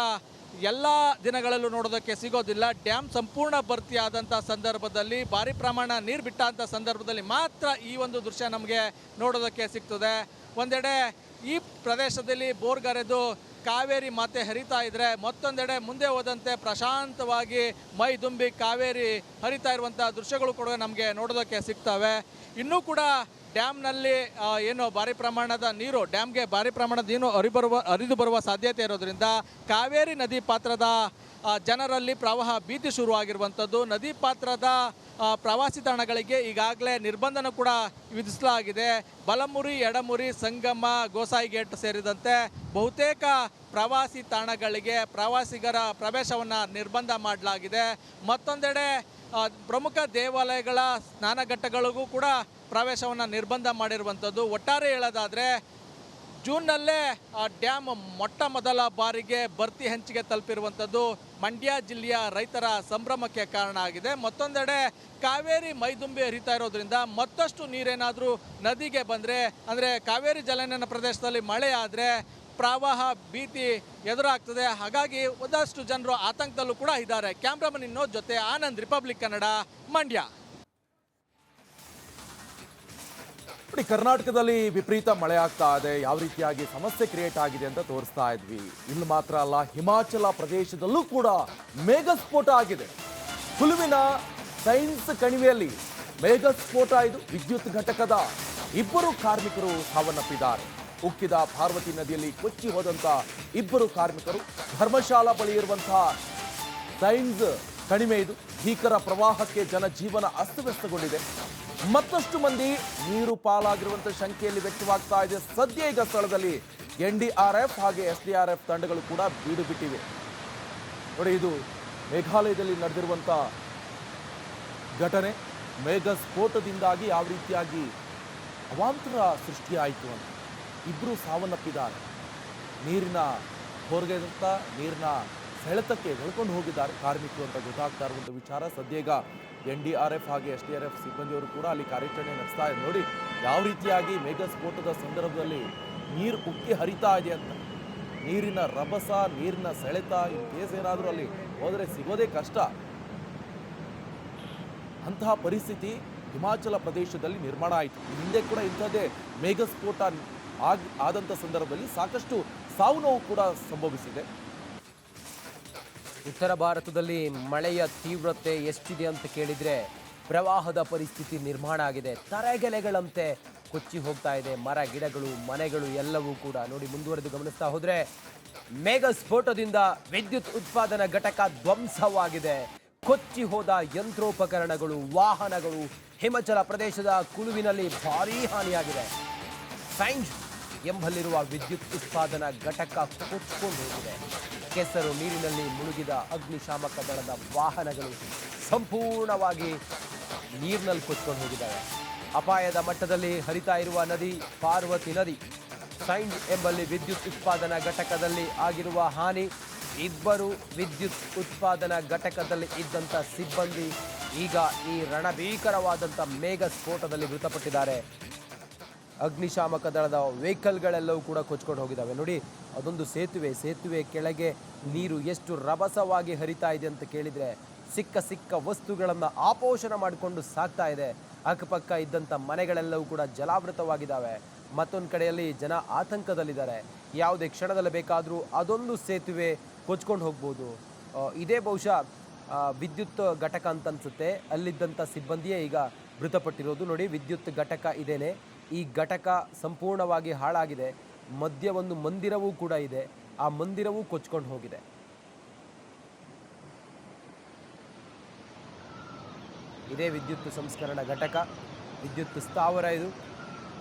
ಎಲ್ಲ ದಿನಗಳಲ್ಲೂ ನೋಡೋದಕ್ಕೆ ಸಿಗೋದಿಲ್ಲ. ಡ್ಯಾಮ್ ಸಂಪೂರ್ಣ ಭರ್ತಿಯಾದಂಥ ಸಂದರ್ಭದಲ್ಲಿ, ಭಾರಿ ಪ್ರಮಾಣ ನೀರು ಬಿಟ್ಟಂಥ ಸಂದರ್ಭದಲ್ಲಿ ಮಾತ್ರ ಈ ಒಂದು ದೃಶ್ಯ ನಮಗೆ ನೋಡೋದಕ್ಕೆ ಸಿಗ್ತದೆ. ಒಂದೆಡೆ ಈ ಪ್ರದೇಶದಲ್ಲಿ ಬೋರ್ಗರೆದು ಕಾವೇರಿ ಮಾತೆ ಹರಿತಾ ಇದ್ರೆ, ಮತ್ತೊಂದೆಡೆ ಮುಂದೆ ಹೋದಂತೆ ಪ್ರಶಾಂತವಾಗಿ ಮೈ ತುಂಬಿ ಕಾವೇರಿ ಹರಿತಾ ಇರುವಂಥ ದೃಶ್ಯಗಳು ಕೂಡ ನಮಗೆ ನೋಡೋದಕ್ಕೆ ಸಿಗ್ತವೆ. ಇನ್ನೂ ಕೂಡ ಡ್ಯಾಮ್ನಲ್ಲಿ ಏನು ಭಾರಿ ಪ್ರಮಾಣದ ನೀರು, ಡ್ಯಾಮ್ಗೆ ಭಾರಿ ಪ್ರಮಾಣದ ನೀರು ಹರಿದು ಬರುವ ಸಾಧ್ಯತೆ ಇರೋದ್ರಿಂದ ಕಾವೇರಿ ನದಿ ಪಾತ್ರದ ಜನರಲ್ಲಿ ಪ್ರವಾಹ ಭೀತಿ ಶುರುವಾಗಿರುವಂಥದ್ದು. ನದಿ ಪಾತ್ರದ ಪ್ರವಾಸಿ ತಾಣಗಳಿಗೆ ಈಗಾಗಲೇ ನಿರ್ಬಂಧನ ಕೂಡ ವಿಧಿಸಲಾಗಿದೆ. ಬಲಮುರಿ, ಎಡಮುರಿ, ಸಂಗಮ, ಗೋಸಾಯಿ ಗೇಟ್ ಸೇರಿದಂತೆ ಬಹುತೇಕ ಪ್ರವಾಸಿ ತಾಣಗಳಿಗೆ ಪ್ರವಾಸಿಗರ ಪ್ರವೇಶವನ್ನು ನಿರ್ಬಂಧ ಮಾಡಲಾಗಿದೆ. ಮತ್ತೊಂದೆಡೆ ಪ್ರಮುಖ ದೇವಾಲಯಗಳ ಸ್ನಾನಘಟ್ಟಗಳಿಗೂ ಕೂಡ ಪ್ರವೇಶವನ್ನು ನಿರ್ಬಂಧ ಮಾಡಿರುವಂಥದ್ದು. ಒಟ್ಟಾರೆ ಹೇಳೋದಾದರೆ ಜೂನ್ನಲ್ಲೇ ಡ್ಯಾಮ್ ಮೊಟ್ಟ ಮೊದಲ ಬಾರಿಗೆ ಭರ್ತಿ ಹಂಚಿಗೆ ತಲುಪಿರುವಂಥದ್ದು ಮಂಡ್ಯ ಜಿಲ್ಲೆಯ ರೈತರ ಸಂಭ್ರಮಕ್ಕೆ ಕಾರಣ ಆಗಿದೆ. ಮತ್ತೊಂದೆಡೆ ಕಾವೇರಿ ಮೈದುಂಬಿ ಹರಿತಾ ಇರೋದ್ರಿಂದ ಮತ್ತಷ್ಟು ನೀರೇನಾದರೂ ನದಿಗೆ ಬಂದರೆ, ಅಂದರೆ ಕಾವೇರಿ ಜಲಾನಯನ ಪ್ರದೇಶದಲ್ಲಿ ಮಳೆ ಆದರೆ ಪ್ರವಾಹ ಭೀತಿ ಎದುರಾಗ್ತದೆ. ಹಾಗಾಗಿ ಒಂದಷ್ಟು ಜನರು ಆತಂಕದಲ್ಲೂ ಕೂಡ ಇದ್ದಾರೆ. ಕ್ಯಾಮ್ರಾಮನ್ ವಿನೋದ್ ಜೊತೆ ಆನಂದ್, ರಿಪಬ್ಲಿಕ್ ಕನ್ನಡ, ಮಂಡ್ಯ. ನೋಡಿ, ಕರ್ನಾಟಕದಲ್ಲಿ ವಿಪರೀತ ಮಳೆ ಆಗ್ತಾ ಇದೆ, ಯಾವ ರೀತಿಯಾಗಿ ಸಮಸ್ಯೆ ಕ್ರಿಯೇಟ್ ಆಗಿದೆ ಅಂತ ತೋರಿಸ್ತಾ ಇದ್ವಿ. ಇಲ್ಲಿ ಮಾತ್ರ ಅಲ್ಲ, ಹಿಮಾಚಲ ಪ್ರದೇಶದಲ್ಲೂ ಕೂಡ ಮೇಘಸ್ಫೋಟ ಆಗಿದೆ. ಕುಲುವಿನ ಸೈನ್ಸ್ ಕಣಿವೆಯಲ್ಲಿ ಮೇಘಸ್ಫೋಟ. ಇದು ವಿದ್ಯುತ್ ಘಟಕದ 2 ಕಾರ್ಮಿಕರು ಸಾವನ್ನಪ್ಪಿದ್ದಾರೆ. ಉಕ್ಕಿದ ಪಾರ್ವತಿ ನದಿಯಲ್ಲಿ ಕೊಚ್ಚಿ ಹೋದಂತ 2 ಕಾರ್ಮಿಕರು. ಧರ್ಮಶಾಲಾ ಬಳಿ ಇರುವಂತಹ ಸೈನ್ಸ್ ಕಣಿವೆ ಇದು. ಭೀಕರ ಪ್ರವಾಹಕ್ಕೆ ಜನಜೀವನ ಅಸ್ತವ್ಯಸ್ತಗೊಂಡಿದೆ. ಮತ್ತಷ್ಟು ಮಂದಿ ನೀರು ಪಾಲಾಗಿರುವಂತಹ ಶಂಕೆಯಲ್ಲಿ ವ್ಯಕ್ತವಾಗ್ತಾ ಇದೆ. ಸದ್ಯ ಈಗ ಸ್ಥಳದಲ್ಲಿ NDRF ಹಾಗೆ SDRF ತಂಡಗಳು ಕೂಡ ಬೀಡು ಬಿಟ್ಟಿವೆ. ನೋಡಿ, ಇದು ಮೇಘಾಲಯದಲ್ಲಿ ನಡೆದಿರುವಂತ ಘಟನೆ. ಮೇಘ ಸ್ಫೋಟದಿಂದಾಗಿ ಯಾವ ರೀತಿಯಾಗಿ ಅವಾಂತರ ಸೃಷ್ಟಿಯಾಯಿತು ಅಂತ 2 ಸಾವನ್ನಪ್ಪಿದ್ದಾರೆ. ನೀರಿನ ಹೊರಗೆದಂತ ನೀರಿನ ಸೆಳೆತಕ್ಕೆ ಎಳ್ಕೊಂಡು ಹೋಗಿದ್ದಾರೆ ಕಾರ್ಮಿಕರು ಅಂತ ಗೊತ್ತಾಗ್ತಾ ಇರುವಂಥ ವಿಚಾರ. ಸದ್ಯ ಈಗ NDRF ಹಾಗೆ SDRF ಸಿಬ್ಬಂದಿಯವರು ಕೂಡ ಅಲ್ಲಿ ಕಾರ್ಯಾಚರಣೆ ನಡೆಸ್ತಾ ಇದ್ದಾರೆ. ನೋಡಿ ಯಾವ ರೀತಿಯಾಗಿ ಮೇಘ ಸ್ಫೋಟದ ಸಂದರ್ಭದಲ್ಲಿ ನೀರು ಉಕ್ಕಿ ಹರಿತಾ ಇದೆ ಅಂತ. ನೀರಿನ ರಭಸ, ನೀರಿನ ಸೆಳೆತ, ಇನ್ ಕೇಸ್ ಏನಾದರೂ ಅಲ್ಲಿ ಹೋದರೆ ಸಿಗೋದೇ ಕಷ್ಟ. ಅಂತಹ ಪರಿಸ್ಥಿತಿ ಹಿಮಾಚಲ ಪ್ರದೇಶದಲ್ಲಿ ನಿರ್ಮಾಣ ಆಯಿತು. ಹಿಂದೆ ಕೂಡ ಇಂಥದ್ದೇ ಮೇಘಸ್ಫೋಟ ಆದಂಥ ಸಂದರ್ಭದಲ್ಲಿ ಸಾಕಷ್ಟು ಸಾವು ನೋವು ಕೂಡ ಸಂಭವಿಸಿದೆ. ಉತ್ತರ ಭಾರತದಲ್ಲಿ ಮಳೆಯ ತೀವ್ರತೆ ಎಷ್ಟಿದೆ ಅಂತ ಕೇಳಿದರೆ ಪ್ರವಾಹದ ಪರಿಸ್ಥಿತಿ ನಿರ್ಮಾಣ ಆಗಿದೆ. ತರೆಗೆಲೆಗಳಂತೆ ಕೊಚ್ಚಿ ಹೋಗ್ತಾ ಇದೆ. ಮರ ಗಿಡಗಳು, ಮನೆಗಳು ಎಲ್ಲವೂ ಕೂಡ. ನೋಡಿ, ಮುಂದುವರೆದು ಗಮನಿಸ್ತಾ ಹೋದರೆ ಮೇಘ ಸ್ಫೋಟದಿಂದ ವಿದ್ಯುತ್ ಉತ್ಪಾದನಾ ಘಟಕ ಧ್ವಂಸವಾಗಿದೆ. ಕೊಚ್ಚಿ ಹೋದ ಯಂತ್ರೋಪಕರಣಗಳು, ವಾಹನಗಳು. ಹಿಮಾಚಲ ಪ್ರದೇಶದ ಕುಲುವಿನಲ್ಲಿ ಭಾರೀ ಹಾನಿಯಾಗಿದೆ. ಸೈನ್ಸ್ ಎಂಬಲ್ಲಿರುವ ವಿದ್ಯುತ್ ಉತ್ಪಾದನಾ ಘಟಕ ಕೊಚ್ಚಿಕೊಂಡು ಹೋಗಿದೆ. ಕೆಸರು ನೀರಿನಲ್ಲಿ ಮುಳುಗಿದ ಅಗ್ನಿಶಾಮಕ ದಳದ ವಾಹನಗಳು ಸಂಪೂರ್ಣವಾಗಿ ನೀರಿನಲ್ಲಿ ಕೊಚ್ಕೊಂಡು ಹೋಗಿದ್ದಾವೆ. ಅಪಾಯದ ಮಟ್ಟದಲ್ಲಿ ಹರಿತಾ ಇರುವ ನದಿ ಪಾರ್ವತಿ ನದಿ. ಸೈನ್ಸ್ ಎಂಬಲ್ಲಿ ವಿದ್ಯುತ್ ಉತ್ಪಾದನಾ ಘಟಕದಲ್ಲಿ ಆಗಿರುವ ಹಾನಿ. 2 ವಿದ್ಯುತ್ ಉತ್ಪಾದನಾ ಘಟಕದಲ್ಲಿ ಇದ್ದಂಥ ಸಿಬ್ಬಂದಿ ಈಗ ಈ ರಣಭೀಕರವಾದಂಥ ಮೇಘ ಸ್ಫೋಟದಲ್ಲಿ ಮೃತಪಟ್ಟಿದ್ದಾರೆ. ಅಗ್ನಿಶಾಮಕ ದಳದ ವೆಹಿಕಲ್ಗಳೆಲ್ಲವೂ ಕೂಡ ಕೊಚ್ಕೊಂಡು ಹೋಗಿದ್ದಾವೆ. ನೋಡಿ, ಅದೊಂದು ಸೇತುವೆ ಕೆಳಗೆ ನೀರು ಎಷ್ಟು ರಭಸವಾಗಿ ಹರಿತಾ ಇದೆ ಅಂತ ಕೇಳಿದರೆ ಸಿಕ್ಕ ವಸ್ತುಗಳನ್ನು ಆಪೋಷಣ ಮಾಡಿಕೊಂಡು ಸಾಕ್ತಾ ಇದೆ. ಅಕ್ಕಪಕ್ಕ ಇದ್ದಂಥ ಮನೆಗಳೆಲ್ಲವೂ ಕೂಡ ಜಲಾವೃತವಾಗಿದ್ದಾವೆ. ಮತ್ತೊಂದು ಕಡೆಯಲ್ಲಿ ಜನ ಆತಂಕದಲ್ಲಿದ್ದಾರೆ. ಯಾವುದೇ ಕ್ಷಣದಲ್ಲಿ ಬೇಕಾದರೂ ಅದೊಂದು ಸೇತುವೆ ಕೊಚ್ಕೊಂಡು ಹೋಗ್ಬೋದು. ಇದೇ ಬಹುಶಃ ವಿದ್ಯುತ್ ಘಟಕ ಅಂತ ಅನ್ಸುತ್ತೆ. ಅಲ್ಲಿದ್ದಂಥ ಸಿಬ್ಬಂದಿಯೇ ಈಗ ಮೃತಪಟ್ಟಿರೋದು. ನೋಡಿ, ವಿದ್ಯುತ್ ಘಟಕ ಇದೇನೆ. ಈ ಘಟಕ ಸಂಪೂರ್ಣವಾಗಿ ಹಾಳಾಗಿದೆ. ಮಧ್ಯ ಒಂದು ಮಂದಿರವೂ ಕೂಡ ಇದೆ. ಆ ಮಂದಿರವೂ ಕೊಚ್ಕೊಂಡು ಹೋಗಿದೆ. ಇದೇ ವಿದ್ಯುತ್ ಸಂಸ್ಕರಣಾ ಘಟಕ, ವಿದ್ಯುತ್ ಸ್ಥಾವರ ಇದು.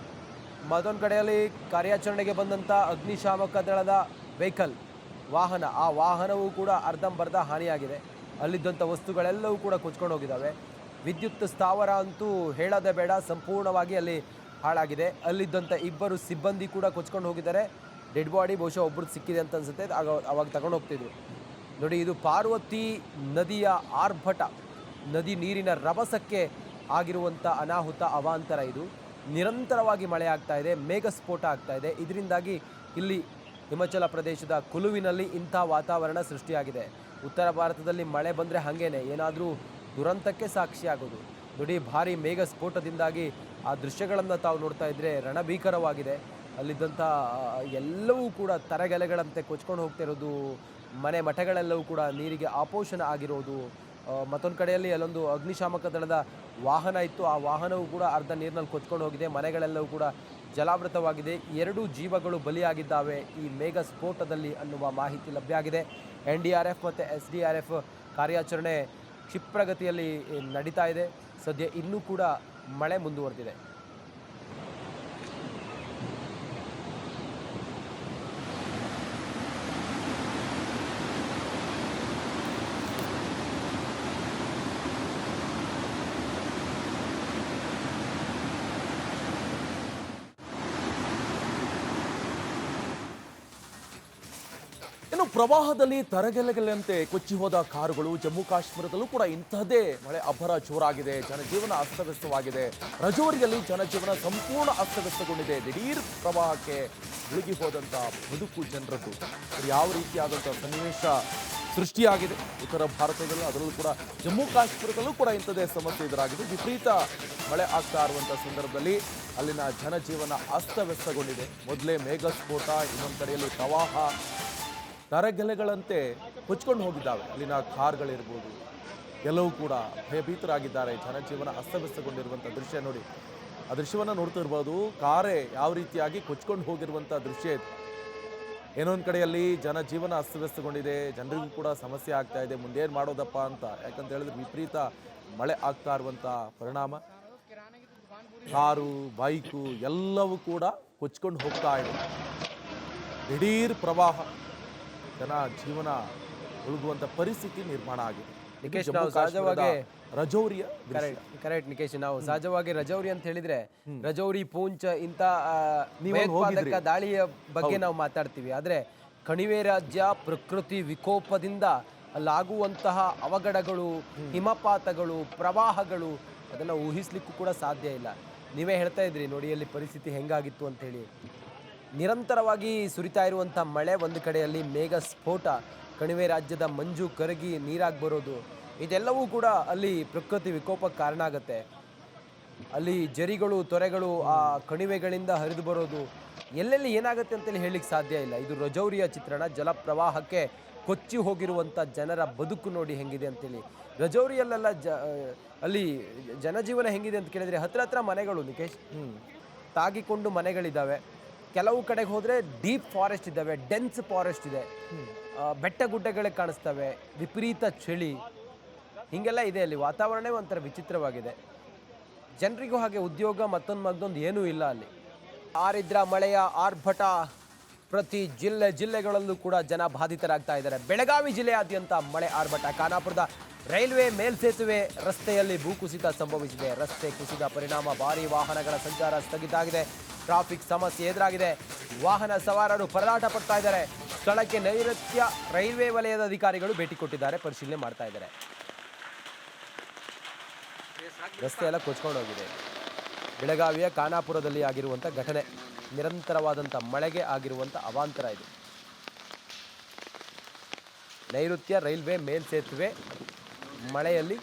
ಮತ್ತೊಂದು ಕಡೆಯಲ್ಲಿ ಕಾರ್ಯಾಚರಣೆಗೆ ಬಂದಂಥ ಅಗ್ನಿಶಾಮಕ ದಳದ ವೆಹಿಕಲ್, ವಾಹನ, ಆ ವಾಹನವೂ ಕೂಡ ಅರ್ಧಂಬರ್ಧ ಹಾನಿಯಾಗಿದೆ. ಅಲ್ಲಿದ್ದಂಥ ವಸ್ತುಗಳೆಲ್ಲವೂ ಕೂಡ ಕೊಚ್ಕೊಂಡು ಹೋಗಿದ್ದಾವೆ. ವಿದ್ಯುತ್ ಸ್ಥಾವರ ಅಂತೂ ಹೇಳೋದೇ ಬೇಡ, ಸಂಪೂರ್ಣವಾಗಿ ಅಲ್ಲಿ ಹಾಳಾಗಿದೆ. ಅಲ್ಲಿದ್ದಂಥ 2 ಸಿಬ್ಬಂದಿ ಕೂಡ ಕೊಚ್ಕೊಂಡು ಹೋಗಿದ್ದಾರೆ. ಡೆಡ್ ಬಾಡಿ ಬಹುಶಃ ಒಬ್ಬರು ಸಿಕ್ಕಿದೆ ಅಂತ ಅನ್ಸುತ್ತೆ. ಅವಾಗ ತಗೊಂಡು ಹೋಗ್ತಿದ್ರು. ನೋಡಿ, ಇದು ಪಾರ್ವತಿ ನದಿಯ ಆರ್ಭಟ, ನದಿ ನೀರಿನ ರಭಸಕ್ಕೆ ಆಗಿರುವಂಥ ಅನಾಹುತ, ಅವಾಂತರ. ಇದು ನಿರಂತರವಾಗಿ ಮಳೆ ಆಗ್ತಾ ಇದೆ, ಮೇಘ ಸ್ಫೋಟ ಆಗ್ತಾ ಇದೆ. ಇದರಿಂದಾಗಿ ಇಲ್ಲಿ ಹಿಮಾಚಲ ಪ್ರದೇಶದ ಕುಲುವಿನಲ್ಲಿ ಇಂಥ ವಾತಾವರಣ ಸೃಷ್ಟಿಯಾಗಿದೆ. ಉತ್ತರ ಭಾರತದಲ್ಲಿ ಮಳೆ ಬಂದರೆ ಹಾಗೇನೆ ಏನಾದರೂ ದುರಂತಕ್ಕೆ ಸಾಕ್ಷಿಯಾಗೋದು. ನೋಡಿ, ಭಾರಿ ಮೇಘ ಸ್ಫೋಟದಿಂದಾಗಿ ಆ ದೃಶ್ಯಗಳನ್ನು ತಾವು ನೋಡ್ತಾ ಇದ್ದರೆ ರಣಭೀಕರವಾಗಿದೆ. ಅಲ್ಲಿದ್ದಂಥ ಎಲ್ಲವೂ ಕೂಡ ತರಗೆಲೆಗಳಂತೆ ಕೊಚ್ಕೊಂಡು ಹೋಗ್ತಿರೋದು. ಮನೆ ಮಠಗಳೆಲ್ಲವೂ ಕೂಡ ನೀರಿಗೆ ಆಪೋಷಣ ಆಗಿರೋದು. ಮತ್ತೊಂದು ಕಡೆಯಲ್ಲಿ ಅಲ್ಲೊಂದು ಅಗ್ನಿಶಾಮಕ ದಳದ ವಾಹನ ಇತ್ತು. ಆ ವಾಹನವೂ ಕೂಡ ಅರ್ಧ ನೀರಿನಲ್ಲಿ ಕೊಚ್ಕೊಂಡು ಹೋಗಿದೆ. ಮನೆಗಳೆಲ್ಲವೂ ಕೂಡ ಜಲಾವೃತವಾಗಿದೆ. 2 ಜೀವಗಳು ಬಲಿಯಾಗಿದ್ದಾವೆ ಈ ಮೇಘ ಸ್ಫೋಟದಲ್ಲಿ ಅನ್ನುವ ಮಾಹಿತಿ ಲಭ್ಯ ಆಗಿದೆ. NDRF ಮತ್ತು SDRF ಕಾರ್ಯಾಚರಣೆ ಕ್ಷಿಪ್ರಗತಿಯಲ್ಲಿ ನಡೀತಾ ಇದೆ. ಸದ್ಯ ಇನ್ನೂ ಕೂಡ ಮಳೆ ಮುಂದುವರೆದಿದೆ. ಇನ್ನು ಏನು ಪ್ರವಾಹದಲ್ಲಿ ತರಗೆಲೆಗಳಂತೆ ಕೊಚ್ಚಿ ಹೋದ ಕಾರುಗಳು, ಜಮ್ಮು ಕಾಶ್ಮೀರದಲ್ಲೂ ಕೂಡ ಇಂತಹದ್ದೇ ಮಳೆ ಅಬ್ಬರ ಜೋರಾಗಿದೆ. ಜನಜೀವನ ಅಸ್ತವ್ಯಸ್ತವಾಗಿದೆ. ರಜೌರಿಯಲ್ಲಿ ಜನಜೀವನ ಸಂಪೂರ್ಣ ಅಸ್ತವ್ಯಸ್ತಗೊಂಡಿದೆ. ದಿಢೀರ್ ಪ್ರವಾಹಕ್ಕೆ ಮುಳುಗಿ ಹೋದಂಥ ಬದುಕು ಜನರದ್ದು. ಯಾವ ರೀತಿಯಾದಂಥ ಸನ್ನಿವೇಶ ಸೃಷ್ಟಿಯಾಗಿದೆ ಉತ್ತರ ಭಾರತದಲ್ಲೂ, ಅದರಲ್ಲೂ ಕೂಡ ಜಮ್ಮು ಕಾಶ್ಮೀರದಲ್ಲೂ ಕೂಡ ಇಂಥದ್ದೇ ಸಮಸ್ಯೆ ಎದುರಾಗಿದೆ. ವಿಪರೀತ ಮಳೆ ಆಗ್ತಾ ಇರುವಂಥ ಸಂದರ್ಭದಲ್ಲಿ ಅಲ್ಲಿನ ಜನಜೀವನ ಅಸ್ತವ್ಯಸ್ತಗೊಂಡಿದೆ. ಮೊದಲೇ ಮೇಘಸ್ಫೋಟ, ಇನ್ನೊಂದು ಕಡೆಯಲ್ಲಿ ಪ್ರವಾಹ, ತರಗೆಲೆಗಳಂತೆ ಕೊಚ್ಕೊಂಡು ಹೋಗಿದ್ದಾವೆ. ಅಲ್ಲಿನ ಕಾರ್ಗಳಿರ್ಬೋದು, ಎಲ್ಲವೂ ಕೂಡ ಭಯಭೀತರಾಗಿದ್ದಾರೆ. ಜನಜೀವನ ಅಸ್ತವ್ಯಸ್ತಗೊಂಡಿರುವಂಥ ದೃಶ್ಯ ನೋಡಿ, ಆ ದೃಶ್ಯವನ್ನು ನೋಡ್ತಿರ್ಬೋದು. ಕಾರೇ ಯಾವ ರೀತಿಯಾಗಿ ಕೊಚ್ಕೊಂಡು ಹೋಗಿರುವಂಥ ದೃಶ್ಯ ಇದು. ಏನೊಂದು ಕಡೆಯಲ್ಲಿ ಜನಜೀವನ ಅಸ್ತವ್ಯಸ್ತಗೊಂಡಿದೆ, ಜನರಿಗೂ ಕೂಡ ಸಮಸ್ಯೆ ಆಗ್ತಾ ಇದೆ. ಮುಂದೇನು ಮಾಡೋದಪ್ಪ ಅಂತ, ಯಾಕಂತ ಹೇಳಿದ್ರೆ ವಿಪರೀತ ಮಳೆ ಆಗ್ತಾ ಇರುವಂಥ ಪರಿಣಾಮ ಕಾರು, ಬೈಕು ಎಲ್ಲವೂ ಕೂಡ ಕೊಚ್ಕೊಂಡು ಹೋಗ್ತಾ ಇದೆ. ದಿಢೀರ್ ಪ್ರವಾಹ, ಜನ ಜೀವನ ಮುಳುಗುವಂಥ ಪರಿಸ್ಥಿತಿ ನಿರ್ಮಾಣ ಆಗಿದೆ. ನಿಕೇಶ್, ನಾವು ಸಹಜವಾಗಿ ರಜೌರಿಯ ಕರೆಕ್ಟ್ ನಿಕೇಶ್, ನಾವು ಸಹಜವಾಗಿ ರಜೌರಿ ಅಂತ ಹೇಳಿದ್ರೆ ರಜೌರಿ, ಪೂಂಚ್ ಇಂಥ ದಾಳಿಯ ಬಗ್ಗೆ ನಾವು ಮಾತಾಡ್ತೀವಿ. ಆದ್ರೆ ಕಣಿವೆ ರಾಜ್ಯ ಪ್ರಕೃತಿ ವಿಕೋಪದಿಂದ ಅಲ್ಲಾಗುವಂತಹ ಅವಘಡಗಳು, ಹಿಮಪಾತಗಳು, ಪ್ರವಾಹಗಳು ಅದನ್ನು ಊಹಿಸ್ಲಿಕ್ಕೂ ಕೂಡ ಸಾಧ್ಯ ಇಲ್ಲ. ನೀವೇ ಹೇಳ್ತಾ ಇದ್ರಿ ನೋಡಿ ಅಲ್ಲಿ ಪರಿಸ್ಥಿತಿ ಹೆಂಗಾಗಿತ್ತು ಅಂತ ಹೇಳಿ. ನಿರಂತರವಾಗಿ ಸುರಿತಾ ಇರುವಂಥ ಮಳೆ, ಒಂದು ಕಡೆಯಲ್ಲಿ ಮೇಘ ಸ್ಫೋಟ, ಕಣಿವೆ ರಾಜ್ಯದ ಮಂಜು ಕರಗಿ ನೀರಾಗಿ ಬರೋದು, ಇದೆಲ್ಲವೂ ಕೂಡ ಅಲ್ಲಿ ಪ್ರಕೃತಿ ವಿಕೋಪಕ್ಕೆ ಕಾರಣ ಆಗುತ್ತೆ. ಅಲ್ಲಿ ಜರಿಗಳು, ತೊರೆಗಳು ಆ ಕಣಿವೆಗಳಿಂದ ಹರಿದು ಬರೋದು, ಎಲ್ಲೆಲ್ಲಿ ಏನಾಗುತ್ತೆ ಅಂತೇಳಿ ಹೇಳಲಿಕ್ಕೆ ಸಾಧ್ಯ ಇಲ್ಲ. ಇದು ರಜೌರಿಯ ಚಿತ್ರಣ. ಜಲಪ್ರವಾಹಕ್ಕೆ ಕೊಚ್ಚಿ ಹೋಗಿರುವಂಥ ಜನರ ಬದುಕು ನೋಡಿ ಹೆಂಗಿದೆ ಅಂತೇಳಿ. ರಜೌರಿಯಲ್ಲೆಲ್ಲ ಅಲ್ಲಿ ಜನಜೀವನ ಹೆಂಗಿದೆ ಅಂತ ಕೇಳಿದರೆ ಹತ್ರ ಮನೆಗಳು ನಿಕೇಶ್, ತಾಗಿಕೊಂಡು ಮನೆಗಳಿದ್ದಾವೆ. ಕೆಲವು ಕಡೆಗೆ ಹೋದರೆ ಡೀಪ್ ಫಾರೆಸ್ಟ್ ಇದ್ದಾವೆ, ಡೆನ್ಸ್ ಫಾರೆಸ್ಟ್ ಇದೆ, ಬೆಟ್ಟ ಗುಡ್ಡಗಳೇ ಕಾಣಿಸ್ತವೆ, ವಿಪರೀತ ಚಳಿ, ಹೀಗೆಲ್ಲ ಇದೆ. ಅಲ್ಲಿ ವಾತಾವರಣವೇ ಒಂಥರ ವಿಚಿತ್ರವಾಗಿದೆ. ಜನರಿಗೂ ಹಾಗೆ ಉದ್ಯೋಗ ಮತ್ತೊಂದು ಏನೂ ಇಲ್ಲ ಅಲ್ಲಿ. ಆರಿದ್ರ ಮಳೆಯ ಆರ್ಭಟ ಪ್ರತಿ ಜಿಲ್ಲೆಗಳಲ್ಲೂ ಕೂಡ ಜನ ಬಾಧಿತರಾಗ್ತಾ ಇದ್ದಾರೆ. ಬೆಳಗಾವಿ ಜಿಲ್ಲೆಯಾದ್ಯಂತ ಮಳೆ ಆರ್ಭಟ. ಖಾನಾಪುರದ ರೈಲ್ವೆ ಮೇಲ್ಸೇತುವೆ ರಸ್ತೆಯಲ್ಲಿ ಭೂಕುಸಿತ ಸಂಭವಿಸಿದೆ. ರಸ್ತೆ ಕುಸಿದ ಪರಿಣಾಮ ಭಾರೀ ವಾಹನಗಳ ಸಂಚಾರ ಸ್ಥಗಿತ ಆಗಿದೆ. ಟ್ರಾಫಿಕ್ ಸಮಸ್ಯೆ ಎದುರಾಗಿದೆ. ವಾಹನ ಸವಾರರು ಪರದಾಟ ಪಡ್ತಾ ಇದ್ದಾರೆ. ಸ್ಥಳಕ್ಕೆ ನೈಋತ್ಯ ರೈಲ್ವೆ ವಲಯದ ಅಧಿಕಾರಿಗಳು ಭೇಟಿ ಕೊಟ್ಟಿದ್ದಾರೆ, ಪರಿಶೀಲನೆ ಮಾಡ್ತಾ ಇದ್ದಾರೆ. ರಸ್ತೆ ಎಲ್ಲ ಕೊಚ್ಕೊಂಡು ಹೋಗಿದೆ. ಬೆಳಗಾವಿಯ ಖಾನಾಪುರದಲ್ಲಿ ಆಗಿರುವಂಥ ಘಟನೆ, ನಿರಂತರವಾದಂಥ ಮಳೆಗೆ ಆಗಿರುವಂಥ ಅವಾಂತರ ಇದು. ನೈಋತ್ಯ ರೈಲ್ವೆ ಮೇಲ್ಸೇತುವೆ ಮಳೆಯಲ್ಲಿ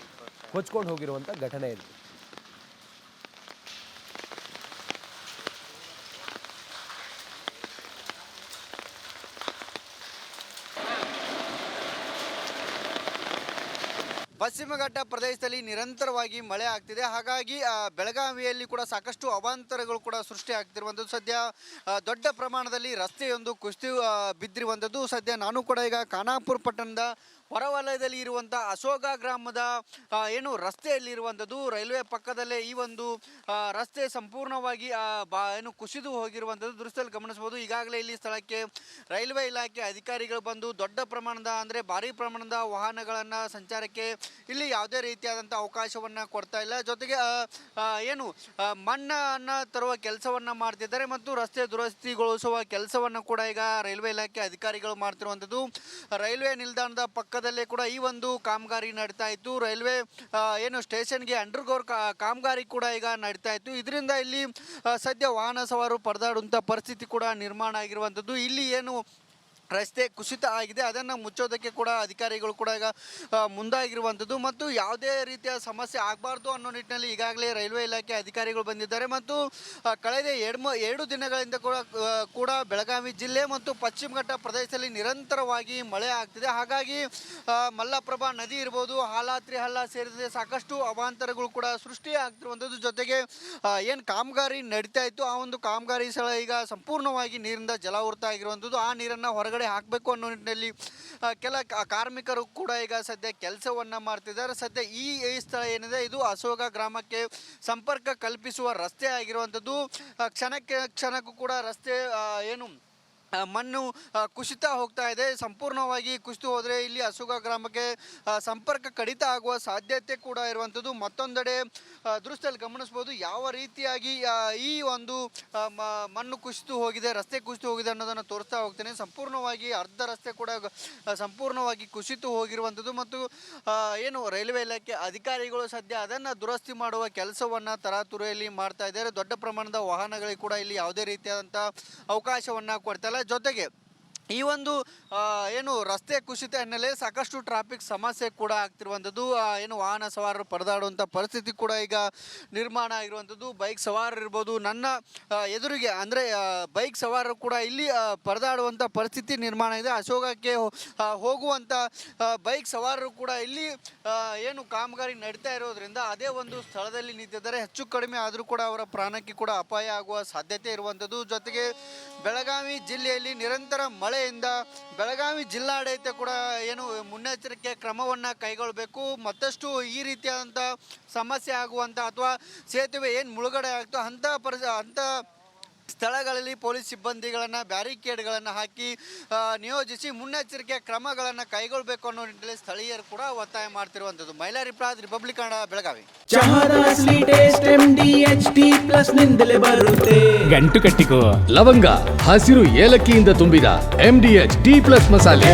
ಕೊಚ್ಕೊಂಡು ಹೋಗಿರುವಂಥ ಘಟನೆ ಇದು. ಪಶ್ಚಿಮ ಘಟ್ಟ ಪ್ರದೇಶದಲ್ಲಿ ನಿರಂತರವಾಗಿ ಮಳೆ ಆಗ್ತಿದೆ. ಹಾಗಾಗಿ ಬೆಳಗಾವಿಯಲ್ಲಿ ಕೂಡ ಸಾಕಷ್ಟು ಅವಾಂತರಗಳು ಕೂಡ ಸೃಷ್ಟಿ ಆಗ್ತಿರುವಂಥದ್ದು. ಸದ್ಯ ದೊಡ್ಡ ಪ್ರಮಾಣದಲ್ಲಿ ರಸ್ತೆಯೊಂದು ಕುಸಿದು ಬಿದ್ದಿರುವಂಥದ್ದು. ಸದ್ಯ ನಾನು ಕೂಡ ಈಗ ಖಾನಾಪುರ ಪಟ್ಟಣದ ಹೊರವಲಯದಲ್ಲಿ ಇರುವಂಥ ಅಶೋಕ ಗ್ರಾಮದ ಏನು ರಸ್ತೆಯಲ್ಲಿರುವಂಥದ್ದು. ರೈಲ್ವೆ ಪಕ್ಕದಲ್ಲೇ ಈ ಒಂದು ರಸ್ತೆ ಸಂಪೂರ್ಣವಾಗಿ ಏನು ಕುಸಿದು ಹೋಗಿರುವಂಥದ್ದು ದೃಶ್ಯದಲ್ಲಿ ಗಮನಿಸಬಹುದು. ಈಗಾಗಲೇ ಇಲ್ಲಿ ಸ್ಥಳಕ್ಕೆ ರೈಲ್ವೆ ಇಲಾಖೆ ಅಧಿಕಾರಿಗಳು ಬಂದು ದೊಡ್ಡ ಪ್ರಮಾಣದ ಅಂದರೆ ಭಾರಿ ಪ್ರಮಾಣದ ವಾಹನಗಳನ್ನು ಸಂಚಾರಕ್ಕೆ ಇಲ್ಲಿ ಯಾವುದೇ ರೀತಿಯಾದಂಥ ಅವಕಾಶವನ್ನು ಕೊಡ್ತಾ ಇಲ್ಲ. ಜೊತೆಗೆ ಏನು ಮಣ್ಣನ್ನು ತರುವ ಕೆಲಸವನ್ನು ಮಾಡ್ತಿದ್ದಾರೆ ಮತ್ತು ರಸ್ತೆ ದುರಸ್ತಿಗೊಳಿಸುವ ಕೆಲಸವನ್ನು ಕೂಡ ಈಗ ರೈಲ್ವೆ ಇಲಾಖೆ ಅಧಿಕಾರಿಗಳು ಮಾಡ್ತಿರುವಂಥದ್ದು. ರೈಲ್ವೆ ನಿಲ್ದಾಣದ ಪಕ್ಕದಲ್ಲೇ ಕೂಡ ಈ ಒಂದು ಕಾಮಗಾರಿ ನಡೀತಾ ಇತ್ತು. ರೈಲ್ವೆ ಏನು ಸ್ಟೇಷನ್ಗೆ ಅಂಡರ್ಗ್ರೌಂಡ್ ಕಾಮಗಾರಿ ಕೂಡ ಈಗ ನಡೀತಾ ಇತ್ತು. ಇದರಿಂದ ಇಲ್ಲಿ ಸದ್ಯ ವಾಹನ ಸವಾರರು ಪರದಾಡುವಂಥ ಪರಿಸ್ಥಿತಿ ಕೂಡ ನಿರ್ಮಾಣ ಆಗಿರುವಂಥದ್ದು. ಇಲ್ಲಿ ಏನು ರಸ್ತೆ ಕುಸಿತ ಆಗಿದೆ ಅದನ್ನು ಮುಚ್ಚೋದಕ್ಕೆ ಕೂಡ ಅಧಿಕಾರಿಗಳು ಕೂಡ ಈಗ ಮುಂದಾಗಿರುವಂಥದ್ದು ಮತ್ತು ಯಾವುದೇ ರೀತಿಯ ಸಮಸ್ಯೆ ಆಗಬಾರ್ದು ಅನ್ನೋ ನಿಟ್ಟಿನಲ್ಲಿ ಈಗಾಗಲೇ ರೈಲ್ವೆ ಇಲಾಖೆ ಅಧಿಕಾರಿಗಳು ಬಂದಿದ್ದಾರೆ. ಮತ್ತು ಕಳೆದ 2 ದಿನಗಳಿಂದ ಕೂಡ ಬೆಳಗಾವಿ ಜಿಲ್ಲೆ ಮತ್ತು ಪಶ್ಚಿಮ ಘಟ್ಟ ಪ್ರದೇಶದಲ್ಲಿ ನಿರಂತರವಾಗಿ ಮಳೆ ಆಗ್ತಿದೆ. ಹಾಗಾಗಿ ಮಲ್ಲಪ್ರಭಾ ನದಿ ಇರ್ಬೋದು, ಹಾಲಾತ್ರಿ ಹಳ್ಳ ಸೇರಿದಂತೆ ಸಾಕಷ್ಟು ಅವಾಂತರಗಳು ಕೂಡ ಸೃಷ್ಟಿ ಆಗ್ತಿರುವಂಥದ್ದು. ಜೊತೆಗೆ ಏನು ಕಾಮಗಾರಿ ನಡೀತಾ ಇತ್ತು ಆ ಒಂದು ಕಾಮಗಾರಿ ಸ್ಥಳ ಈಗ ಸಂಪೂರ್ಣವಾಗಿ ನೀರಿನಿಂದ ಜಲಾವೃತ ಆಗಿರುವಂಥದ್ದು. ಆ ನೀರನ್ನು ಹೊರಗಡೆ ಹಾಕಬೇಕು ಅನ್ನೋ ನಿಟ್ಟಿನಲ್ಲಿ ಕೆಲ ಕಾರ್ಮಿಕರು ಕೂಡ ಈಗ ಸದ್ಯ ಕೆಲಸವನ್ನು ಮಾಡ್ತಿದ್ದಾರೆ. ಸದ್ಯ ಈ ಸ್ಥಳ ಏನಿದೆ ಇದು ಅಶೋಕ ಗ್ರಾಮಕ್ಕೆ ಸಂಪರ್ಕ ಕಲ್ಪಿಸುವ ರಸ್ತೆ ಆಗಿರುವಂಥದ್ದು. ಕ್ಷಣಕ್ಕೂ ಕೂಡ ರಸ್ತೆ ಏನು ಮಣ್ಣು ಕುಸಿತ ಹೋಗ್ತಾ ಇದೆ. ಸಂಪೂರ್ಣವಾಗಿ ಕುಸಿತು ಹೋದರೆ ಇಲ್ಲಿ ಅಸೋಗ ಗ್ರಾಮಕ್ಕೆ ಸಂಪರ್ಕ ಕಡಿತ ಆಗುವ ಸಾಧ್ಯತೆ ಕೂಡ ಇರುವಂಥದ್ದು. ಮತ್ತೊಂದೆಡೆ ದೃಶ್ಯದಲ್ಲಿ ಗಮನಿಸ್ಬೋದು ಯಾವ ರೀತಿಯಾಗಿ ಈ ಒಂದು ಮಣ್ಣು ಕುಸಿತು ಹೋಗಿದೆ, ರಸ್ತೆ ಕುಸಿತು ಹೋಗಿದೆ ಅನ್ನೋದನ್ನು ತೋರಿಸ್ತಾ ಹೋಗ್ತೇನೆ. ಸಂಪೂರ್ಣವಾಗಿ ಅರ್ಧ ರಸ್ತೆ ಕೂಡ ಸಂಪೂರ್ಣವಾಗಿ ಕುಸಿತು ಹೋಗಿರುವಂಥದ್ದು ಮತ್ತು ಏನು ರೈಲ್ವೆ ಇಲಾಖೆ ಅಧಿಕಾರಿಗಳು ಸದ್ಯ ಅದನ್ನು ದುರಸ್ತಿ ಮಾಡುವ ಕೆಲಸವನ್ನು ತರಾತುರಿಯಲ್ಲಿ ಮಾಡ್ತಾ ಇದ್ದಾರೆ. ದೊಡ್ಡ ಪ್ರಮಾಣದ ವಾಹನಗಳಿಗೆ ಕೂಡ ಇಲ್ಲಿ ಯಾವುದೇ ರೀತಿಯಾದಂಥ ಅವಕಾಶವನ್ನು ಕೊಡ್ತಾ ಇಲ್ಲ. ಜೊತೆಗೆ ಈ ಒಂದು ಏನು ರಸ್ತೆ ಕುಸಿತ ಹಿನ್ನೆಲೆ ಸಾಕಷ್ಟು ಟ್ರಾಫಿಕ್ ಸಮಸ್ಯೆ ಕೂಡ ಆಗ್ತಿರುವಂಥದ್ದು. ಏನು ವಾಹನ ಸವಾರರು ಪರದಾಡುವಂಥ ಪರಿಸ್ಥಿತಿ ಕೂಡ ಈಗ ನಿರ್ಮಾಣ ಆಗಿರುವಂಥದ್ದು. ಬೈಕ್ ಸವಾರರು ಇರ್ಬೋದು, ನನ್ನ ಎದುರಿಗೆ ಅಂದರೆ ಬೈಕ್ ಸವಾರರು ಕೂಡ ಇಲ್ಲಿ ಪರದಾಡುವಂಥ ಪರಿಸ್ಥಿತಿ ನಿರ್ಮಾಣ ಇದೆ. ಅಶೋಕಕ್ಕೆ ಹೋಗುವಂಥ ಬೈಕ್ ಸವಾರರು ಕೂಡ ಇಲ್ಲಿ ಏನು ಕಾಮಗಾರಿ ನಡೀತಾ ಇರೋದ್ರಿಂದ ಅದೇ ಒಂದು ಸ್ಥಳದಲ್ಲಿ ನಿಂತಿದ್ದಾರೆ. ಹೆಚ್ಚು ಕಡಿಮೆ ಆದರೂ ಕೂಡ ಅವರ ಪ್ರಾಣಕ್ಕೆ ಕೂಡ ಅಪಾಯ ಆಗುವ ಸಾಧ್ಯತೆ ಇರುವಂಥದ್ದು. ಜೊತೆಗೆ ಬೆಳಗಾವಿ ಜಿಲ್ಲೆಯಲ್ಲಿ ನಿರಂತರ ಮಳೆಯಿಂದ ಬೆಳಗಾವಿ ಜಿಲ್ಲಾಡಳಿತ ಕೂಡ ಏನು ಮುನ್ನೆಚ್ಚರಿಕೆ ಕ್ರಮವನ್ನು ಕೈಗೊಳ್ಳಬೇಕು. ಮತ್ತಷ್ಟು ಈ ರೀತಿಯಾದಂಥ ಸಮಸ್ಯೆ ಆಗುವಂಥ ಅಥವಾ ಸೇತುವೆ ಏನು ಮುಳುಗಡೆ ಆಗ್ತೋ ಅಂಥ ಸ್ಥಳಗಳಲ್ಲಿ ಪೊಲೀಸ್ ಸಿಬ್ಬಂದಿಗಳನ್ನು ಬ್ಯಾರಿಕೇಡ್ಗಳನ್ನು ಹಾಕಿ ನಿಯೋಜಿಸಿ ಮುನ್ನೆಚ್ಚರಿಕೆ ಕ್ರಮಗಳನ್ನು ಕೈಗೊಳ್ಳಬೇಕು ಅನ್ನೋ ನಿಟ್ಟಿನಲ್ಲಿ ಸ್ಥಳೀಯರು ಕೂಡ ಒತ್ತಾಯ ಮಾಡ್ತಿರುವಂಥದ್ದು. ಮೈಲಾರಿ ಪ್ರಾದ್, ರಿಪಬ್ಲಿಕ್ ಕನ್ನಡ, ಬೆಳಗಾವಿ. ಗಂಟು ಕಟ್ಟಿಕೋ ಲವಂಗ ಹಸಿರು ಏಲಕ್ಕಿಯಿಂದ ತುಂಬಿದ MDH D+ ಮಸಾಲೆ.